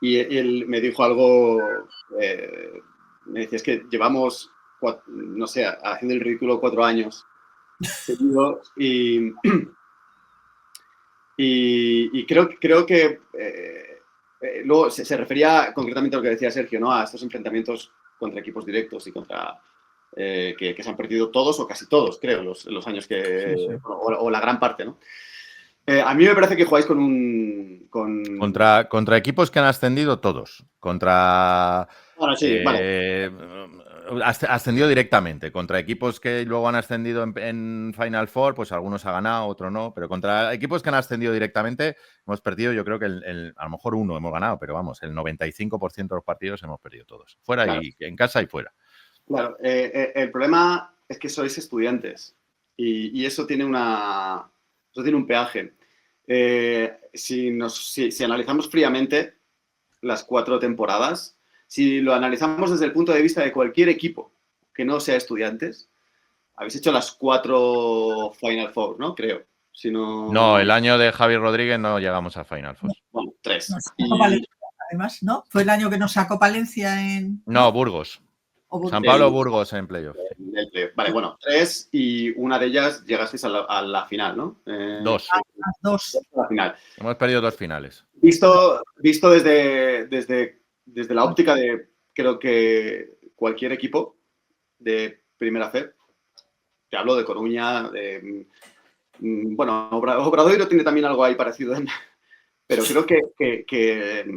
y él me dijo algo, me decía, es que llevamos, no sé, haciendo el ridículo 4 años seguidos, y creo que luego se refería concretamente a lo que decía Sergio, ¿no? A estos enfrentamientos contra equipos directos y contra que se han perdido todos o casi todos, creo, los años que... Sí. O la gran parte, ¿no? A mí me parece que jugáis
Contra equipos que han ascendido todos. Contra...
Bueno, sí, vale.
Ascendido directamente. Contra equipos que luego han ascendido en Final Four, pues algunos ha ganado, otros no. Pero contra equipos que han ascendido directamente, hemos perdido, yo creo que a lo mejor uno hemos ganado, pero vamos, el 95% de los partidos hemos perdido todos. Fuera, claro. Y en casa y fuera.
Claro, el problema es que sois estudiantes y eso tiene un peaje. Si analizamos fríamente las 4 temporadas, si lo analizamos desde el punto de vista de cualquier equipo que no sea estudiantes, habéis hecho las 4 Final Four, ¿no? Creo. Si
no, el año de Javi Rodríguez no llegamos a Final Four.
Bueno, 3.
Además, ¿no? Fue el año que nos sacó Palencia en...
No, Burgos. San Pablo Burgos en playoff.
Vale, bueno, 3 y una de ellas llegasteis a la final, ¿no?
2.
2.
A la final.
Hemos perdido 2 finales.
Visto desde la óptica de, creo que cualquier equipo de primera C, te hablo de Coruña, bueno, Obradoiro tiene también algo ahí parecido, pero creo que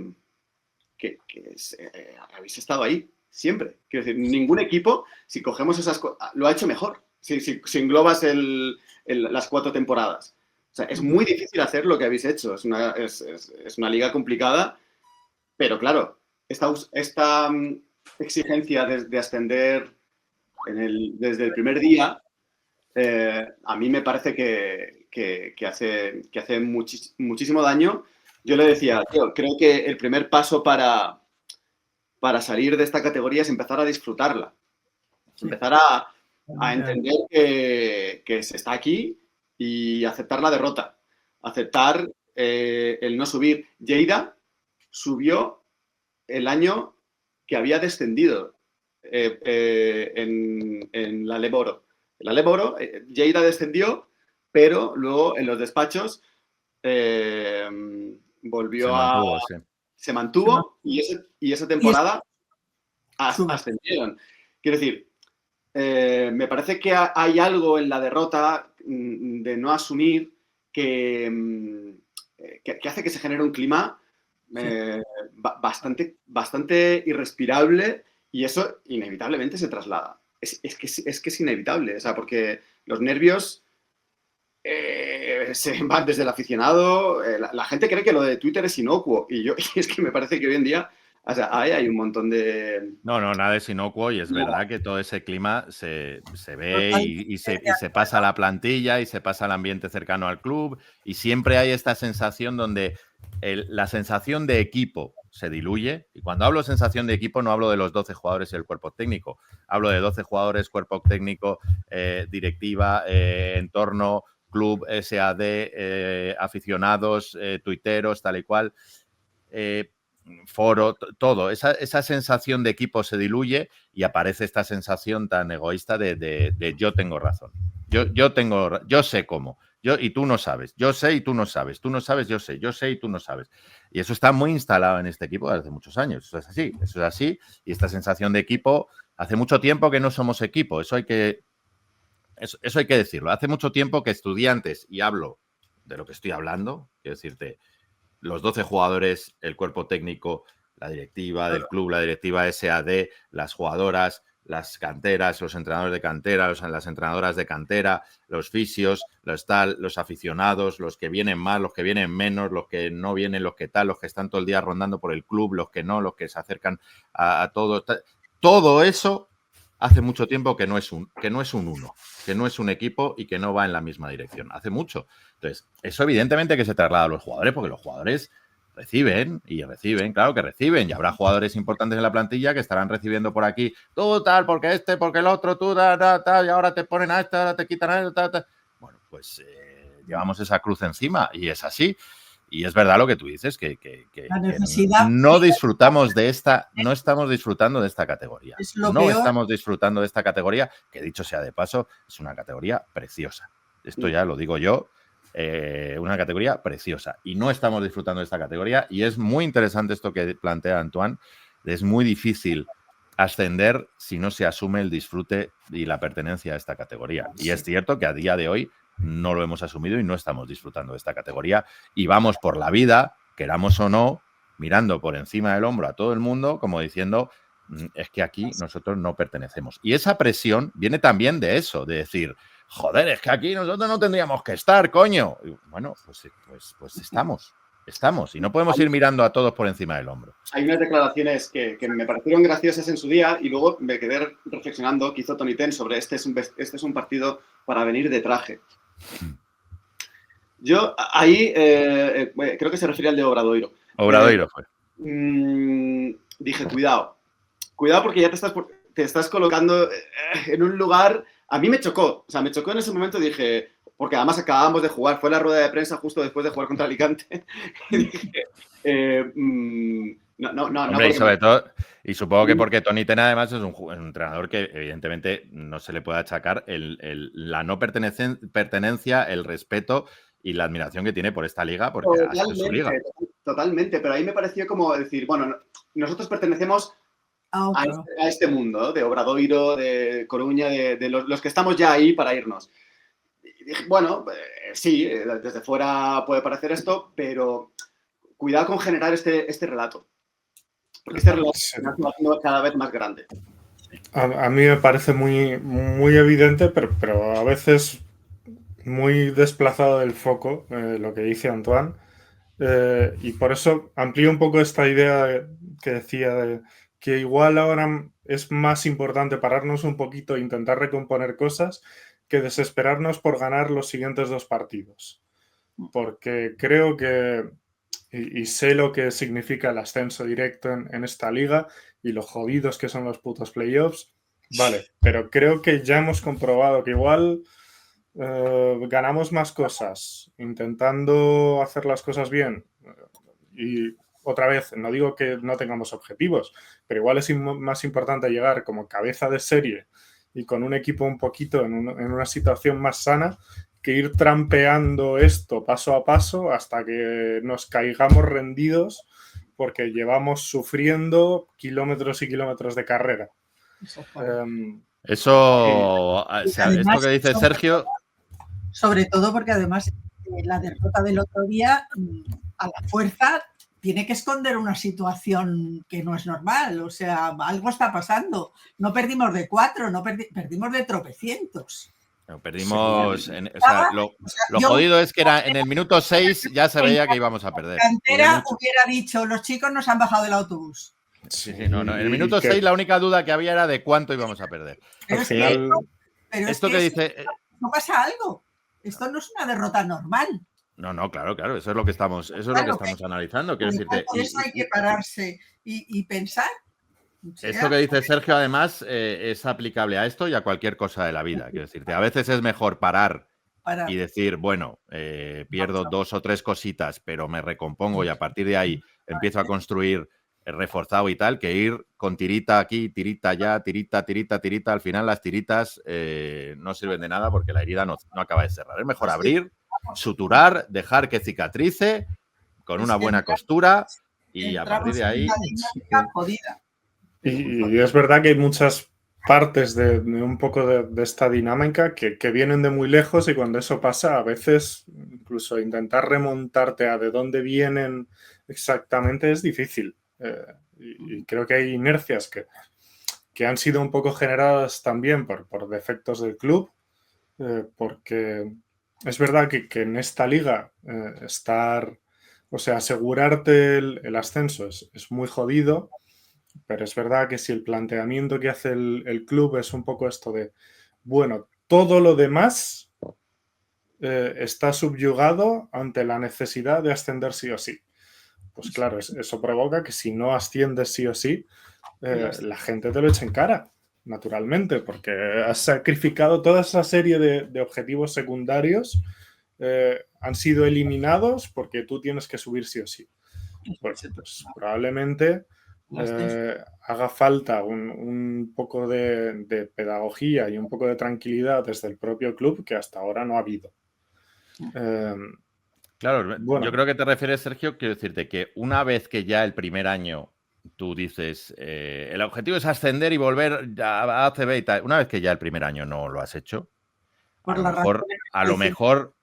habéis estado ahí. Siempre. Quiero decir, ningún equipo, si cogemos esas cosas, lo ha hecho mejor. Si englobas las 4 temporadas. O sea, es muy difícil hacer lo que habéis hecho. Es una liga complicada, pero claro, esta exigencia de ascender desde el primer día, a mí me parece que hace muchísimo daño. Yo le decía, tío, creo que el primer paso para salir de esta categoría es empezar a disfrutarla. Sí. Empezar a entender que se está aquí y aceptar la derrota. Aceptar el no subir. Lleida subió el año que había descendido en la Leboro. En la Leboro, Lleida descendió, pero luego en los despachos volvió
se mantuvo, sí.
se mantuvo y esa temporada ascendieron. Quiero decir, me parece que hay algo en la derrota de no asumir que hace que se genere un clima bastante irrespirable y eso inevitablemente se traslada. Es que es inevitable, o sea, porque los nervios se van desde el aficionado. La gente cree que lo de Twitter es inocuo y es que me parece que hoy en día, o sea, hay un montón de...
No, nada es inocuo y es verdad que todo ese clima se ve y se pasa a la plantilla y se pasa al ambiente cercano al club y siempre hay esta sensación donde la sensación de equipo se diluye. Y cuando hablo de sensación de equipo no hablo de los 12 jugadores y el cuerpo técnico. Hablo de 12 jugadores, cuerpo técnico, directiva, entorno, club, SAD, aficionados, tuiteros, tal y cual. Foro, todo. Esa sensación de equipo se diluye y aparece esta sensación tan egoísta de yo tengo razón. Yo sé cómo. Y tú no sabes. Yo sé y tú no sabes. Tú no sabes, yo sé. Yo sé y tú no sabes. Y eso está muy instalado en este equipo desde hace muchos años. Eso es así. Eso es así. Y esta sensación de equipo, hace mucho tiempo que no somos equipo. Eso hay que decirlo. Hace mucho tiempo que estudiantes, y hablo de lo que estoy hablando, quiero decirte, los 12 jugadores, el cuerpo técnico, la directiva del club, la directiva SAD, las jugadoras, las canteras, los entrenadores de cantera, las entrenadoras de cantera, los fisios, los aficionados, los que vienen más, los que vienen menos, los que no vienen, los que tal, los que están todo el día rondando por el club, los que no, los que se acercan a todo. Todo eso hace mucho tiempo que no es un uno, que no es un equipo y que no va en la misma dirección. Hace mucho. Entonces, eso evidentemente que se traslada a los jugadores, porque los jugadores reciben, claro que reciben, y habrá jugadores importantes en la plantilla que estarán recibiendo por aquí, tú tal, porque porque el otro, tú tal, y ahora te ponen a ahora te quitan a tal. Bueno, pues llevamos esa cruz encima y es así. Y es verdad lo que tú dices, que no disfrutamos de esta, no estamos disfrutando de esta categoría. Estamos disfrutando de esta categoría, que dicho sea de paso, es una categoría preciosa. Esto ya lo digo yo, una categoría preciosa. Y no estamos disfrutando de esta categoría. Y es muy interesante esto que plantea Antoine. Es muy difícil ascender si no se asume el disfrute y la pertenencia a esta categoría. Y es cierto que a día de hoy no lo hemos asumido y no estamos disfrutando de esta categoría y vamos por la vida, queramos o no, mirando por encima del hombro a todo el mundo como diciendo, es que aquí nosotros no pertenecemos. Y esa presión viene también de eso, de decir, joder, es que aquí nosotros no tendríamos que estar, coño. Y bueno, pues estamos y no podemos ir mirando a todos por encima del hombro.
Hay unas declaraciones que me parecieron graciosas en su día y luego me quedé reflexionando que hizo Tony Ten sobre este es un partido para venir de traje. Yo ahí creo que se refiere al de Obradoiro.
Obradoiro fue.
Dije, cuidado porque ya te estás colocando en un lugar... A mí me chocó en ese momento, dije, porque además acabábamos de jugar, fue la rueda de prensa justo después de jugar contra Alicante. Y dije, no.
Hombre, y sobre todo, y supongo que porque Tony Ten además es un entrenador que evidentemente no se le puede achacar la no pertenencia, el respeto y la admiración que tiene por esta liga, porque es su liga.
Totalmente, pero ahí me pareció como decir, bueno, nosotros pertenecemos a este mundo, de Obradoiro, de Coruña, de los que estamos ya ahí para irnos. Y dije, bueno, sí, desde fuera puede parecer esto, pero cuidado con generar este relato. Porque este relato se está haciendo cada vez más grande.
A mí me parece muy, muy evidente, pero a veces muy desplazado del foco, lo que dice Antoine. Y por eso amplío un poco esta idea que decía de que igual ahora es más importante pararnos un poquito e intentar recomponer cosas que desesperarnos por ganar los siguientes 2 partidos. Porque creo que, y sé lo que significa el ascenso directo en esta liga y lo jodidos que son los putos playoffs, vale, pero creo que ya hemos comprobado que igual ganamos más cosas intentando hacer las cosas bien. Y otra vez, no digo que no tengamos objetivos, pero igual es más importante llegar como cabeza de serie y con un equipo un poquito en una situación más sana que ir trampeando esto paso a paso hasta que nos caigamos rendidos porque llevamos sufriendo kilómetros y kilómetros de carrera.
Eso, o sea,
Además,
esto que dice Sergio...
Sobre todo porque además la derrota del otro día, a la fuerza, tiene que esconder una situación que no es normal. O sea, algo está pasando. No perdimos de 4, perdimos de tropecientos.
No, perdimos... o sea, lo jodido es que era en el minuto 6 ya se veía que íbamos a perder.
Cantera hubiera dicho, los chicos nos han bajado del autobús.
Sí, no. En el minuto 6 la única duda que había era de cuánto íbamos a perder.
Pero
al final...
esto que dice...
No pasa algo. Esto no es una derrota normal.
No, claro, eso es lo que estamos, analizando. Quiero decirte,
Por eso hay que pararse y pensar.
Esto que dice Sergio, además, es aplicable a esto y a cualquier cosa de la vida. Quiero decirte, a veces es mejor parar y decir, bueno, pierdo 2 o 3 cositas, pero me recompongo y a partir de ahí empiezo a construir reforzado y tal, que ir con tirita aquí, tirita allá, tirita. Al final las tiritas no sirven de nada porque la herida no acaba de cerrar. Es mejor abrir, suturar, dejar que cicatrice con una buena costura y a partir de ahí...
Y es verdad que hay muchas partes de un poco de esta dinámica que vienen de muy lejos y cuando eso pasa, a veces incluso intentar remontarte a de dónde vienen exactamente es difícil. Y creo que hay inercias que han sido un poco generadas también por defectos del club, porque es verdad que en esta liga asegurarte el ascenso es muy jodido, pero es verdad que si el planteamiento que hace el club es un poco esto de, bueno, todo lo demás está subyugado ante la necesidad de ascender sí o sí. Pues claro, eso provoca que si no asciendes sí o sí, la gente te lo echa en cara, naturalmente, porque has sacrificado toda esa serie de objetivos secundarios, han sido eliminados porque tú tienes que subir sí o sí. Pues probablemente haga falta un poco de pedagogía y un poco de tranquilidad desde el propio club que hasta ahora no ha habido.
Claro, bueno. Yo creo que te refieres, Sergio, quiero decirte que una vez que ya el primer año tú dices, el objetivo es ascender y volver a ACB y tal, una vez que ya el primer año no lo has hecho, a lo mejor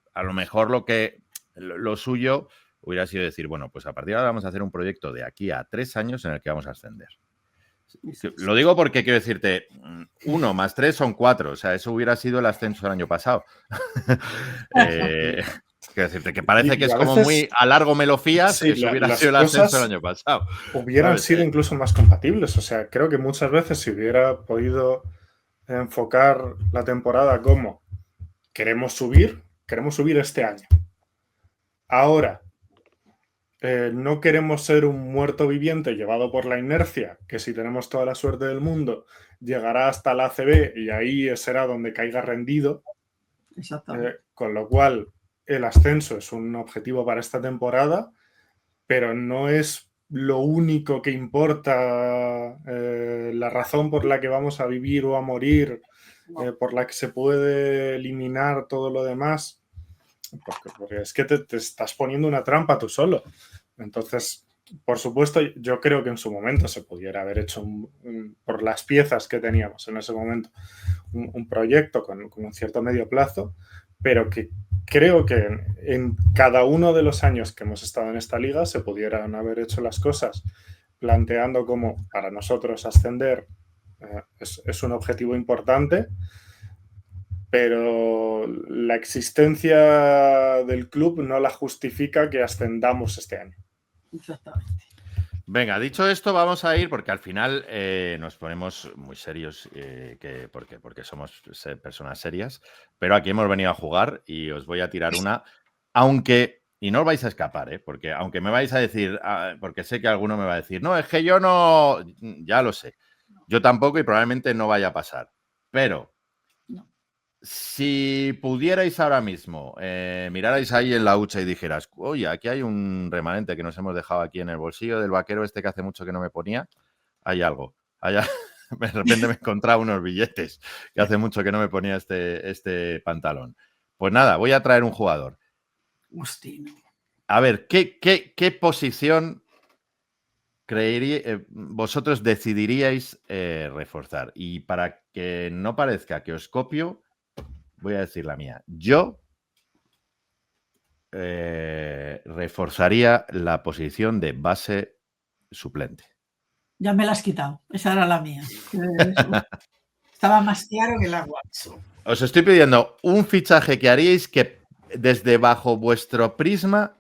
lo suyo hubiera sido decir, bueno, pues a partir de ahora vamos a hacer un proyecto de aquí a 3 años en el que vamos a ascender. Lo digo porque quiero decirte, 1 más 3 son 4, o sea, eso hubiera sido el ascenso del año pasado. Quiero decirte que parece que es como muy a largo me lo fías, sí, eso hubiera sido el ascenso del año pasado.
Hubieran sido incluso más compatibles, o sea, creo que muchas veces si hubiera podido enfocar la temporada como queremos subir este año. Ahora, no queremos ser un muerto viviente llevado por la inercia, que si tenemos toda la suerte del mundo, llegará hasta la ACB y ahí será donde caiga rendido. Con lo cual, el ascenso es un objetivo para esta temporada, pero no es lo único que importa, la razón por la que vamos a vivir o a morir, por la que se puede eliminar todo lo demás. Porque es que te estás poniendo una trampa tú solo. Entonces, por supuesto, yo creo que en su momento se pudiera haber hecho, por las piezas que teníamos en ese momento, un proyecto con un cierto medio plazo, pero que creo que en cada uno de los años que hemos estado en esta liga se pudieran haber hecho las cosas planteando como para nosotros ascender es un objetivo importante, pero la existencia del club no la justifica que ascendamos este año.
Exactamente.
Venga, dicho esto, vamos a ir, porque al final nos ponemos muy serios, porque somos personas serias, pero aquí hemos venido a jugar y os voy a tirar una, y no os vais a escapar, porque aunque me vais a decir, porque sé que alguno me va a decir, no, es que yo no, ya lo sé, yo tampoco y probablemente no vaya a pasar, pero... Si pudierais ahora mismo, mirarais ahí en la hucha y dijeras, oye, aquí hay un remanente que nos hemos dejado aquí en el bolsillo del vaquero este que hace mucho que no me ponía, hay algo. De repente me he encontrado unos billetes que hace mucho que no me ponía este pantalón. Pues nada, voy a traer un jugador.
Hostia.
A ver, ¿qué posición vosotros decidiríais reforzar? Y para que no parezca que os copio, voy a decir la mía. Yo reforzaría la posición de base suplente.
Ya me la has quitado. Esa era la mía. Estaba más claro que el agua.
Os estoy pidiendo un fichaje que haríais que desde bajo vuestro prisma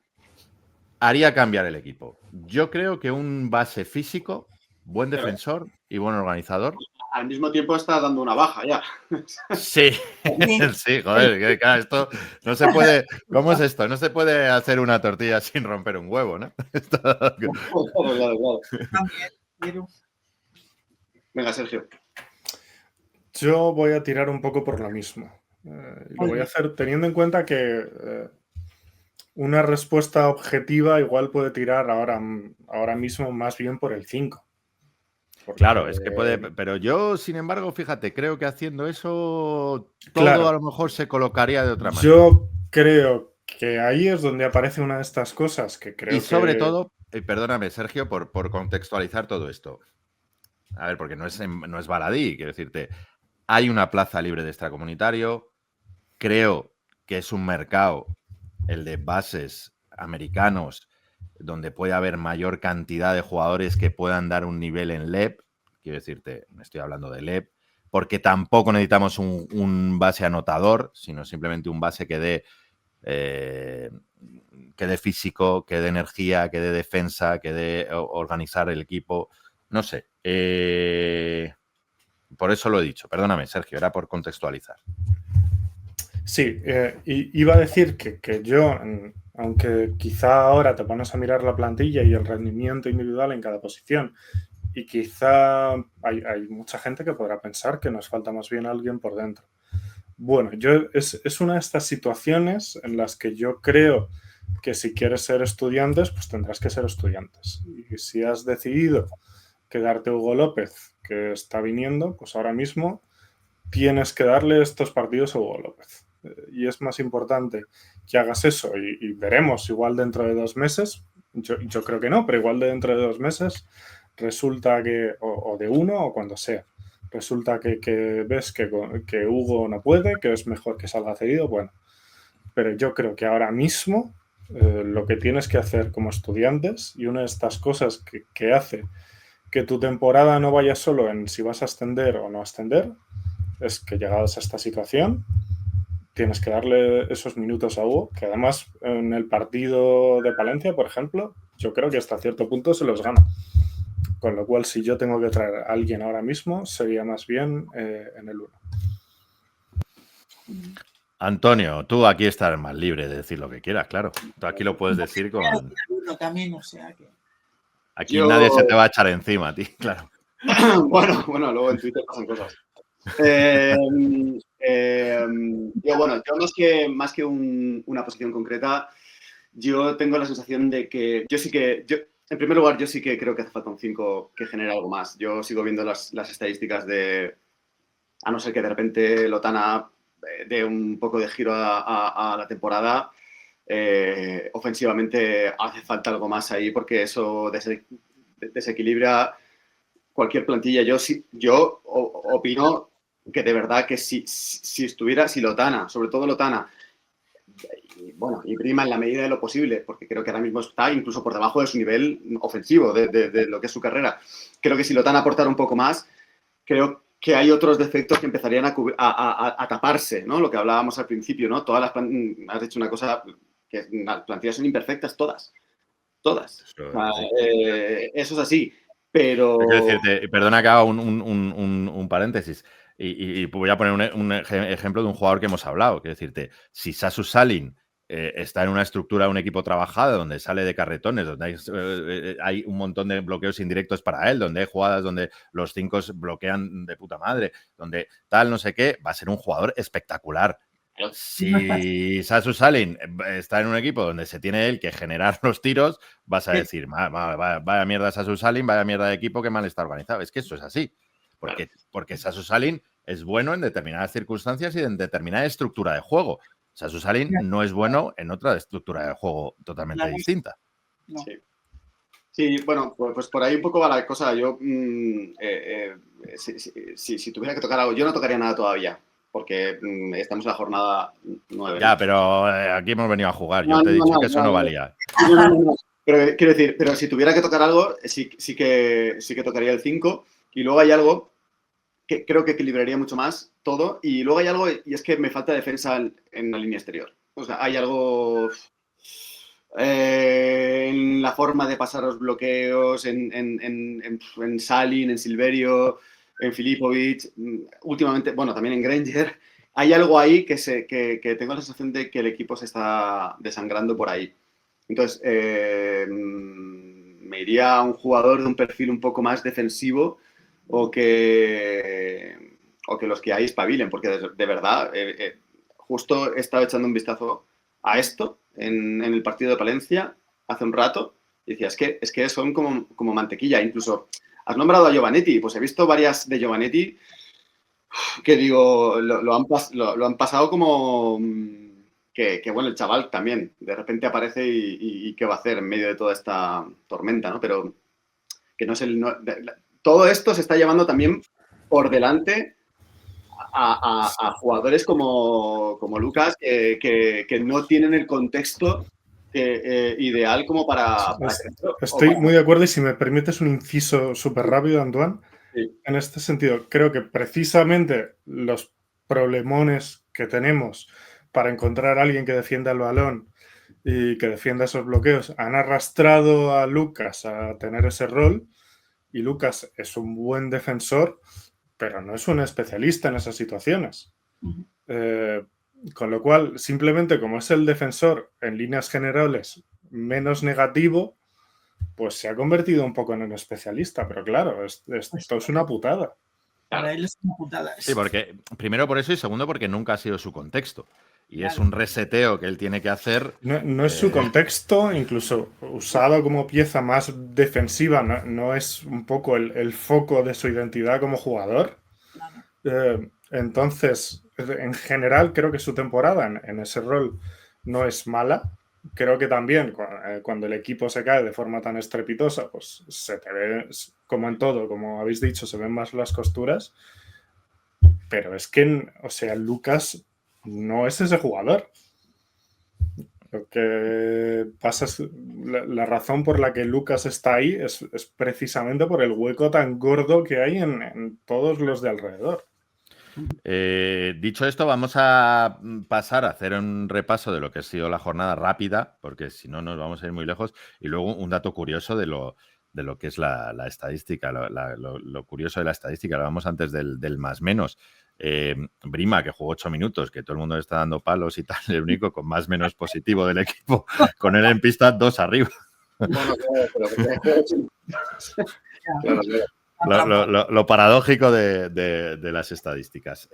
haría cambiar el equipo. Yo creo que un base físico, buen defensor y buen organizador.
Al mismo tiempo estás dando una baja ya.
Sí, sí, joder, que, claro, esto no se puede. ¿Cómo es esto? No se puede hacer una tortilla sin romper un huevo, ¿no?
Claro. Venga, Sergio.
Yo voy a tirar un poco por lo mismo. Lo voy a hacer teniendo en cuenta que una respuesta objetiva igual puede tirar ahora mismo más bien por el 5. Porque,
claro, es que puede, pero yo, sin embargo, fíjate, creo que haciendo eso todo
claro,
a lo mejor se colocaría de otra manera.
Yo creo que ahí es donde aparece una de estas cosas que creo
y sobre todo, perdóname, Sergio, por contextualizar todo esto. A ver, porque no es baladí, quiero decirte, hay una plaza libre de extracomunitario, creo que es un mercado, el de bases americanos, donde puede haber mayor cantidad de jugadores que puedan dar un nivel en LEP, quiero decirte, me estoy hablando de LEP, porque tampoco necesitamos un base anotador, sino simplemente un base que dé físico, que dé energía, que dé defensa, que dé organizar el equipo, no sé. Por eso lo he dicho, perdóname, Sergio, era por contextualizar.
Sí, iba a decir que yo, aunque quizá ahora te pones a mirar la plantilla y el rendimiento individual en cada posición, y quizá hay mucha gente que podrá pensar que nos falta más bien alguien por dentro. Bueno, es una de estas situaciones en las que yo creo que si quieres ser estudiantes, pues tendrás que ser estudiantes. Y si has decidido quedarte Hugo López, que está viniendo, pues ahora mismo tienes que darle estos partidos a Hugo López. Y es más importante que hagas eso y veremos igual dentro de 2 meses, yo creo que no, pero igual dentro de 2 meses resulta que, o de 1 o cuando sea, resulta que ves que Hugo no puede, que es mejor que salga cedido, bueno. Pero yo creo que ahora mismo lo que tienes que hacer como estudiantes, y una de estas cosas que hace que tu temporada no vaya solo en si vas a ascender o no ascender, es que llegados a esta situación tienes que darle esos minutos a Hugo, que además en el partido de Palencia, por ejemplo, yo creo que hasta cierto punto se los gana. Con lo cual, si yo tengo que traer a alguien ahora mismo, sería más bien en el 1.
Antonio, tú aquí estás más libre de decir lo que quieras, claro. Tú aquí lo puedes decir con...
También, o sea que...
Aquí nadie se te va a echar encima a ti, claro.
Bueno, luego en Twitter pasan cosas. Yo más que una posición concreta, yo tengo la sensación de que en primer lugar, yo sí que creo que hace falta un 5 que genere algo más. Yo sigo viendo las estadísticas a no ser que de repente Lotana dé un poco de giro a la temporada, ofensivamente hace falta algo más ahí porque eso desequilibra cualquier plantilla. Yo opino que de verdad que si Lotana, sobre todo Lotana, y Prima en la medida de lo posible, porque creo que ahora mismo está incluso por debajo de su nivel ofensivo de lo que es su carrera. Creo que si Lotana aportara un poco más, creo que hay otros defectos que empezarían a taparse, ¿no? Lo que hablábamos al principio, ¿no? Has dicho una cosa, que las plantillas son imperfectas, todas. Eso es así, pero...
Quiero decirte, perdona que haga un paréntesis. Y voy a poner un ejemplo de un jugador que hemos hablado. Quiero decirte, si Sasu Salin está en una estructura de un equipo trabajado donde sale de carretones, donde hay un montón de bloqueos indirectos para él, donde hay jugadas donde los 5 bloquean de puta madre, donde tal, no sé qué, va a ser un jugador espectacular. Si Sasu Salin está en un equipo donde se tiene él que generar los tiros, vas a decir, vaya mierda Sasu Salin, vaya mierda de equipo, que mal está organizado. Es que eso es así. Porque Sasu Salin es bueno en determinadas circunstancias y en determinada estructura de juego. Sasu Salin no es bueno en otra estructura de juego totalmente distinta.
No.
Sí, bueno, pues por ahí un poco va la cosa. Yo, si tuviera que tocar algo, yo no tocaría nada todavía, porque estamos en la jornada 9,
Ya,
¿no?
pero aquí hemos venido a jugar. Yo
No,
te he
no,
dicho
no,
que eso
no,
no
no.
valía.
No. Pero quiero decir, pero si tuviera que tocar algo, sí que tocaría el 5. Y luego hay algo que creo que equilibraría mucho más todo. Y luego hay algo, y es que me falta defensa en la línea exterior. O sea, hay algo en la forma de pasar los bloqueos, en Salin, en Silverio, en Filipovic, últimamente, bueno, también en Granger. Hay algo ahí que tengo la sensación de que el equipo se está desangrando por ahí. Entonces, me iría a un jugador de un perfil un poco más defensivo o que los que hay espabilen, porque de verdad, justo he estado echando un vistazo a esto en el partido de Palencia hace un rato y decía, es que son como mantequilla. Incluso has nombrado a Giovanetti, pues he visto varias de Giovanetti que digo, lo han pasado como que bueno, el chaval también de repente aparece y qué va a hacer en medio de toda esta tormenta, ¿no? Pero que no es todo esto se está llevando también por delante a jugadores como Lucas que no tienen el contexto ideal como para
Estoy muy de acuerdo y si me permites un inciso súper rápido, Antoine,
Sí.
en este sentido, creo que precisamente los problemones que tenemos para encontrar a alguien que defienda el balón y que defienda esos bloqueos han arrastrado a Lucas a tener ese rol y Lucas es un buen defensor, pero no es un especialista en esas situaciones. Con lo cual, simplemente como es el defensor en líneas generales menos negativo, pues se ha convertido un poco en un especialista, pero claro, esto es una putada.
Para él es una putada.
Sí, porque primero por eso y segundo porque nunca ha sido su contexto. Y
Claro.
es un reseteo que él tiene que hacer.
No es su contexto, incluso usado como pieza más defensiva, no es un poco el foco de su identidad como jugador. Entonces, en general, creo que su temporada en ese rol no es mala. Creo que también cuando el equipo se cae de forma tan estrepitosa, pues se te ve, como en todo, como habéis dicho, se ven más las costuras. Pero es que, o sea, Lucas no es ese jugador. Lo que pasa es la razón por la que Lucas está ahí es precisamente por el hueco tan gordo que hay en todos los de alrededor.
Dicho esto, vamos a pasar a hacer un repaso de lo que ha sido la jornada rápida, porque si no nos vamos a ir muy lejos. Y luego un dato curioso de lo que es la estadística, lo curioso de la estadística. Lo vamos antes del más menos. Brima, que jugó 8 minutos, que todo el mundo le está dando palos y tal, el único con más menos positivo del equipo, con él en pista 2 arriba.
Bueno,
Lo paradójico de las estadísticas.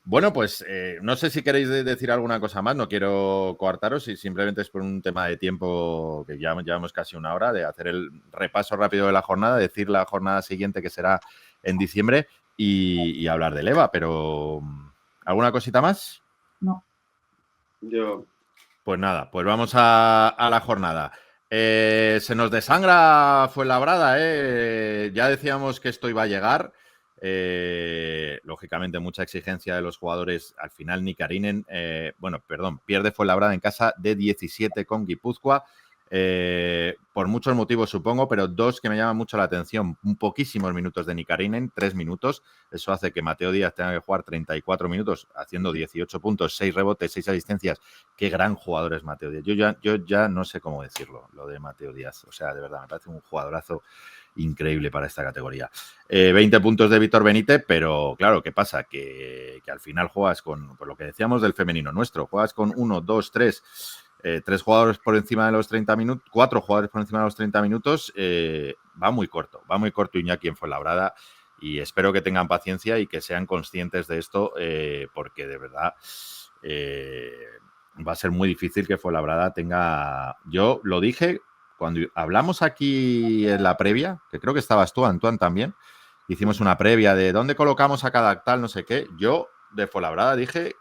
Bueno, pues no sé si queréis decir alguna cosa más, no quiero coartaros, y simplemente es por un tema de tiempo que ya llevamos casi una hora, de hacer el repaso rápido de la jornada, decir la jornada siguiente que será en diciembre y hablar del EVA, pero ¿alguna cosita más?
No.
Pues nada, pues vamos a la jornada. Se nos desangra Fuenlabrada, ya decíamos que esto iba a llegar. Lógicamente, mucha exigencia de los jugadores. Al final, Nikarinen, pierde Fuenlabrada en casa de 17 con Guipúzcoa. Por muchos motivos, supongo, pero dos que me llaman mucho la atención. Poquísimos minutos de Nikarinen, 3 minutos. Eso hace que Mateo Díaz tenga que jugar 34 minutos, haciendo 18 puntos, 6 rebotes, 6 asistencias. Qué gran jugador es Mateo Díaz. Yo ya no sé cómo decirlo, lo de Mateo Díaz. O sea, de verdad, me parece un jugadorazo increíble para esta categoría. 20 puntos de Víctor Benítez, pero claro, ¿qué pasa? Que al final juegas con, por lo que decíamos del femenino nuestro, juegas con 1, 2, 3... 3 jugadores por encima de los 30 minutos, 4 jugadores por encima de los 30 minutos, va muy corto Iñaki en Fuenlabrada, y espero que tengan paciencia y que sean conscientes de esto, porque de verdad va a ser muy difícil que Fuenlabrada tenga... Yo lo dije cuando hablamos aquí en la previa, que creo que estabas tú, Antoine, también, hicimos una previa de dónde colocamos a cada tal, no sé qué. Yo de Fuenlabrada dije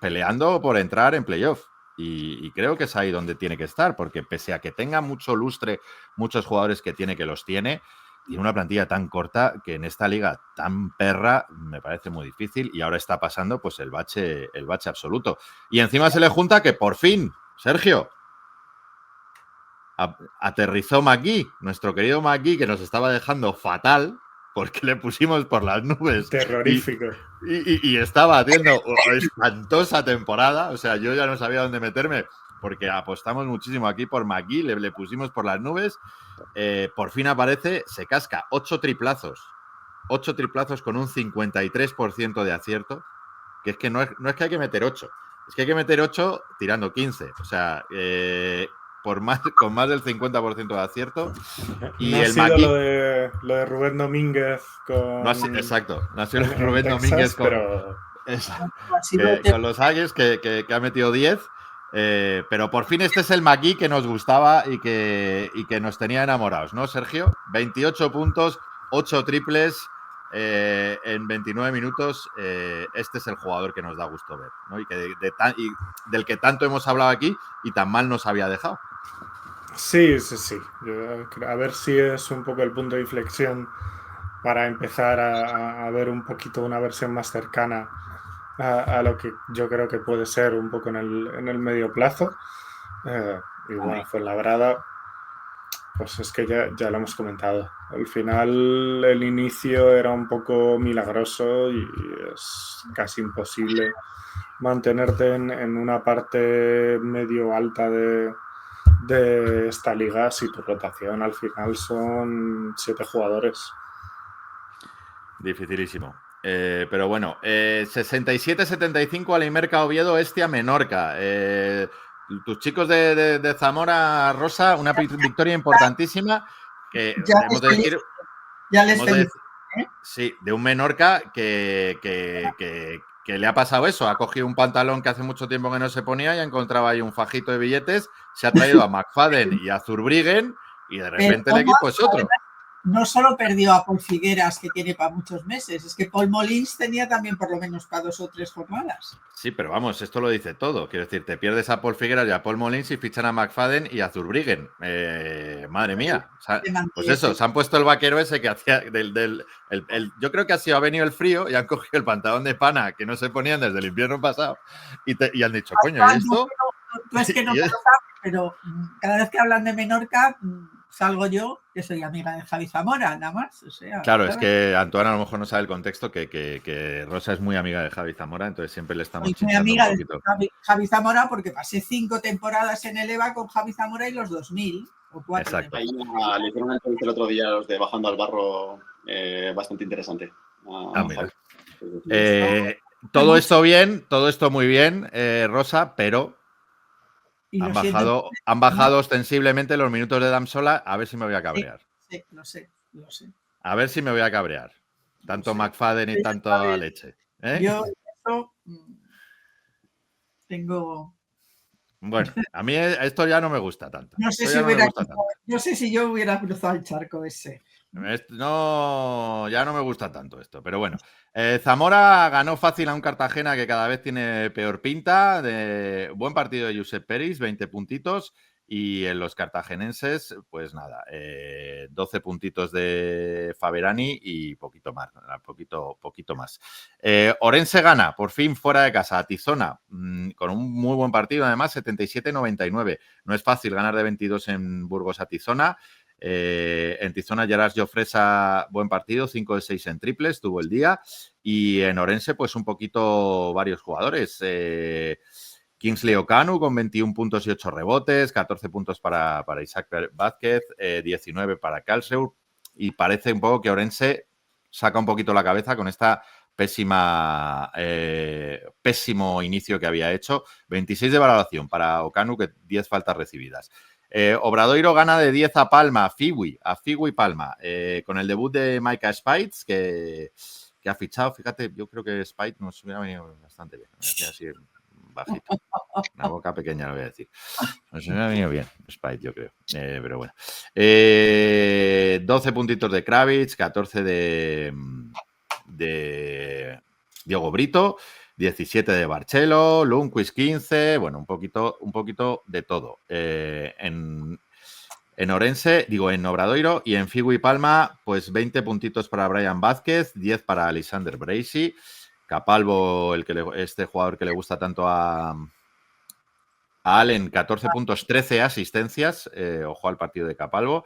peleando por entrar en playoff. y creo que es ahí donde tiene que estar, porque pese a que tenga mucho lustre, muchos jugadores que tiene, tiene una plantilla tan corta que en esta liga tan perra me parece muy difícil, y ahora está pasando pues el bache absoluto. Y encima se le junta que por fin, Sergio, aterrizó McGee, nuestro querido McGee, que nos estaba dejando fatal porque le pusimos por las nubes.
Terrorífico.
Y estaba haciendo espantosa temporada. O sea, yo ya no sabía dónde meterme porque apostamos muchísimo aquí por McGee, le pusimos por las nubes. Por fin aparece, se casca 8 triplazos. 8 triplazos con un 53% de acierto. Que es que no es que hay que meter 8. Es que hay que meter 8 tirando 15. O sea, con más del 50% de acierto. Y
no ha
el
sido
McGee,
lo de Rubén Domínguez con...
exacto. No ha sido Rubén
Texas,
Domínguez
pero...
con los Aggies, que ha metido 10. Pero por fin este es el McGee que nos gustaba y que nos tenía enamorados, ¿no, Sergio? 28 puntos, 8 triples en 29 minutos. Este es el jugador que nos da gusto ver, ¿no? Y del que tanto hemos hablado aquí y tan mal nos había dejado.
Sí. A ver si es un poco el punto de inflexión para empezar a ver un poquito una versión más cercana a lo que yo creo que puede ser un poco en el medio plazo. Y bueno, Fuenlabrada, pues es que ya lo hemos comentado. Al final el inicio era un poco milagroso y es casi imposible mantenerte en una parte medio alta de esta liga si tu rotación al final son 7 jugadores.
Dificilísimo. Pero bueno, 67-75 Alimerca Oviedo, Estia Menorca. Tus chicos de Zamora, Rosa, una victoria importantísima que hemos de decir.
Ya les feliz.
Sí, de un Menorca que le ha pasado eso. Ha cogido un pantalón que hace mucho tiempo que no se ponía y ha encontrado ahí un fajito de billetes. Se ha traído a McFadden y a Zurbriggen y de repente el equipo es otro.
No solo perdió a Paul Figueras, que tiene para muchos meses, es que Paul Molins tenía también por lo menos para 2 o 3 jornadas.
Sí, pero vamos, esto lo dice todo. Quiero decir, te pierdes a Paul Figueras y a Paul Molins y fichan a McFadden y a Zurbriggen. Madre mía. O sea, pues eso, se han puesto el vaquero ese que hacía yo creo que ha venido el frío y han cogido el pantalón de pana que no se ponían desde el invierno pasado y han dicho, coño, ¿y esto?
Tú es que no me lo sabes, pero cada vez que hablan de Menorca, salgo yo, que soy amiga de Javi Zamora, nada más. O sea,
claro,
¿sabes?
Es que Antoine a lo mejor no sabe el contexto, que Rosa es muy amiga de Javi Zamora, entonces siempre le estamos
chichando muy amiga un poquito. De Javi Zamora porque pasé 5 temporadas en el EVA con Javi Zamora y los 2000 o 4.
Exacto. Ahí le hicieron una entrevista el otro día los de Bajando al Barro, bastante interesante.
Mira. Todo esto muy bien, Rosa, pero han bajado ostensiblemente los minutos de Damsola. A ver si me voy a cabrear.
Sí, lo sé.
A ver si me voy a cabrear. Tanto McFadden y tanta leche.
Yo eso tengo...
Bueno, a mí esto ya no me gusta tanto.
No sé si yo hubiera cruzado el charco ese.
No, ya no me gusta tanto esto, pero bueno. Zamora ganó fácil a un Cartagena que cada vez tiene peor pinta. Buen partido de Josep Peris, 20 puntitos. Y en los cartagenenses, pues nada, 12 puntitos de Faberani y poquito más, poquito más. Orense gana, por fin fuera de casa, a Tizona, con un muy buen partido, además, 77-99. No es fácil ganar de 22 en Burgos a Tizona. En Tizona, Gerard Jofresa, buen partido, 5 de 6 en triples, tuvo el día. Y en Orense, pues un poquito varios jugadores. Kingsley Okanu con 21 puntos y 8 rebotes, 14 puntos para Isaac Vázquez, 19 para Calseur, y parece un poco que Orense saca un poquito la cabeza con esta pésimo inicio que había hecho. 26 de valoración para Okanu, que 10 faltas recibidas. Obradoiro gana de 10 a Palma, a Figui Palma, con el debut de Micah Spites, que ha fichado. Fíjate, yo creo que Spites nos hubiera venido bastante bien. Así bajito. Una boca pequeña, lo voy a decir. Nos hubiera venido bien, Spites, yo creo. Pero bueno. 12 puntitos de Kravitz, 14 de Diogo Brito. 17 de Barcelo, Lundqvist 15, bueno, un poquito de todo. En Orense, en Obradoiro, y en Figu y Palma, pues 20 puntitos para Brian Vázquez, 10 para Alexander Bracy, Capalvo, este jugador que le gusta tanto a Allen, 14 puntos, 13 asistencias, ojo al partido de Capalvo,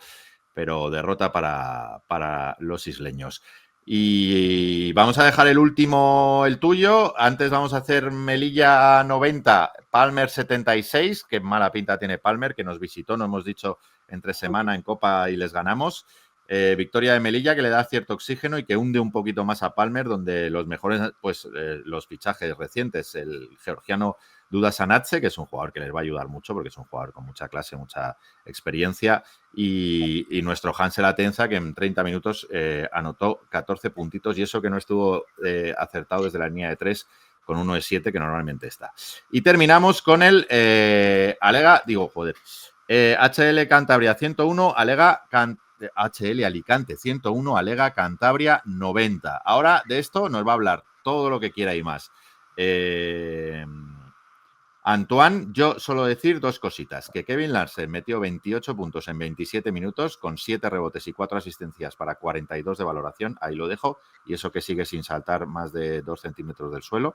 pero derrota para los isleños. Y vamos a dejar el último, el tuyo. Antes vamos a hacer Melilla 90, Palmer 76, que mala pinta tiene Palmer, que nos visitó, no hemos dicho, entre semana en Copa y les ganamos. Victoria de Melilla, que le da cierto oxígeno y que hunde un poquito más a Palmer, donde los mejores, pues los fichajes recientes, el georgiano Duda Sanatze, que es un jugador que les va a ayudar mucho porque es un jugador con mucha clase, mucha experiencia, y nuestro Hansel Atenza, que en 30 minutos anotó 14 puntitos, y eso que no estuvo acertado desde la línea de 3 con 1 de 7 que normalmente está. Y terminamos con el HL Cantabria 101, HL Alicante 101, Alega Cantabria 90. Ahora de esto nos va a hablar todo lo que quiera y más. Antoine, yo solo decir dos cositas, que Kevin Larsen metió 28 puntos en 27 minutos con 7 rebotes y 4 asistencias para 42 de valoración, ahí lo dejo, y eso que sigue sin saltar más de 2 centímetros del suelo.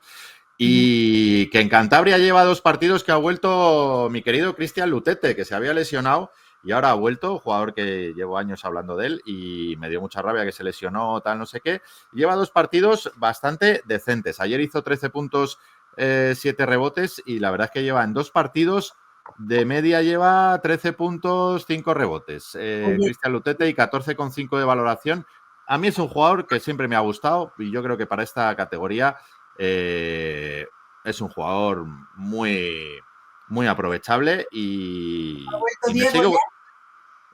Y que en Cantabria lleva 2 partidos que ha vuelto mi querido Cristian Lutete, que se había lesionado y ahora ha vuelto, jugador que llevo años hablando de él y me dio mucha rabia que se lesionó, tal, no sé qué. Lleva 2 partidos bastante decentes. Ayer hizo 13 puntos, 7 rebotes, y la verdad es que lleva en 2 partidos de media, lleva 13 puntos, 5 rebotes. Cristian Lutete, y 14,5 de valoración. A mí es un jugador que siempre me ha gustado y yo creo que para esta categoría es un jugador muy, muy aprovechable y me sigue...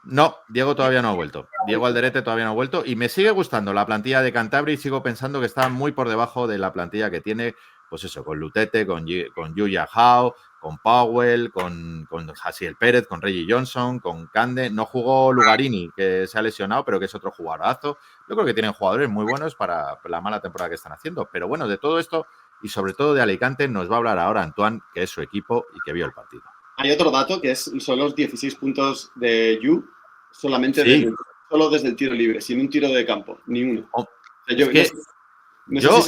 No, Diego todavía no ha vuelto. Diego Alderete todavía no ha vuelto y me sigue gustando la plantilla de Cantabria y sigo pensando que está muy por debajo de la plantilla que tiene, pues eso, con Lutete, con Yuya Hao, con Powell, con Jasiel Pérez, con Reggie Johnson, con Cande. No jugó Lugarini, que se ha lesionado, pero que es otro jugadorazo. Yo creo que tienen jugadores muy buenos para la mala temporada que están haciendo. Pero bueno, de todo esto y sobre todo de Alicante nos va a hablar ahora Antoine, que es su equipo y que vio el partido.
Hay otro dato que son los 16 puntos de Yu, solamente solo desde el tiro libre, sin un tiro de campo, ni uno.
O sea,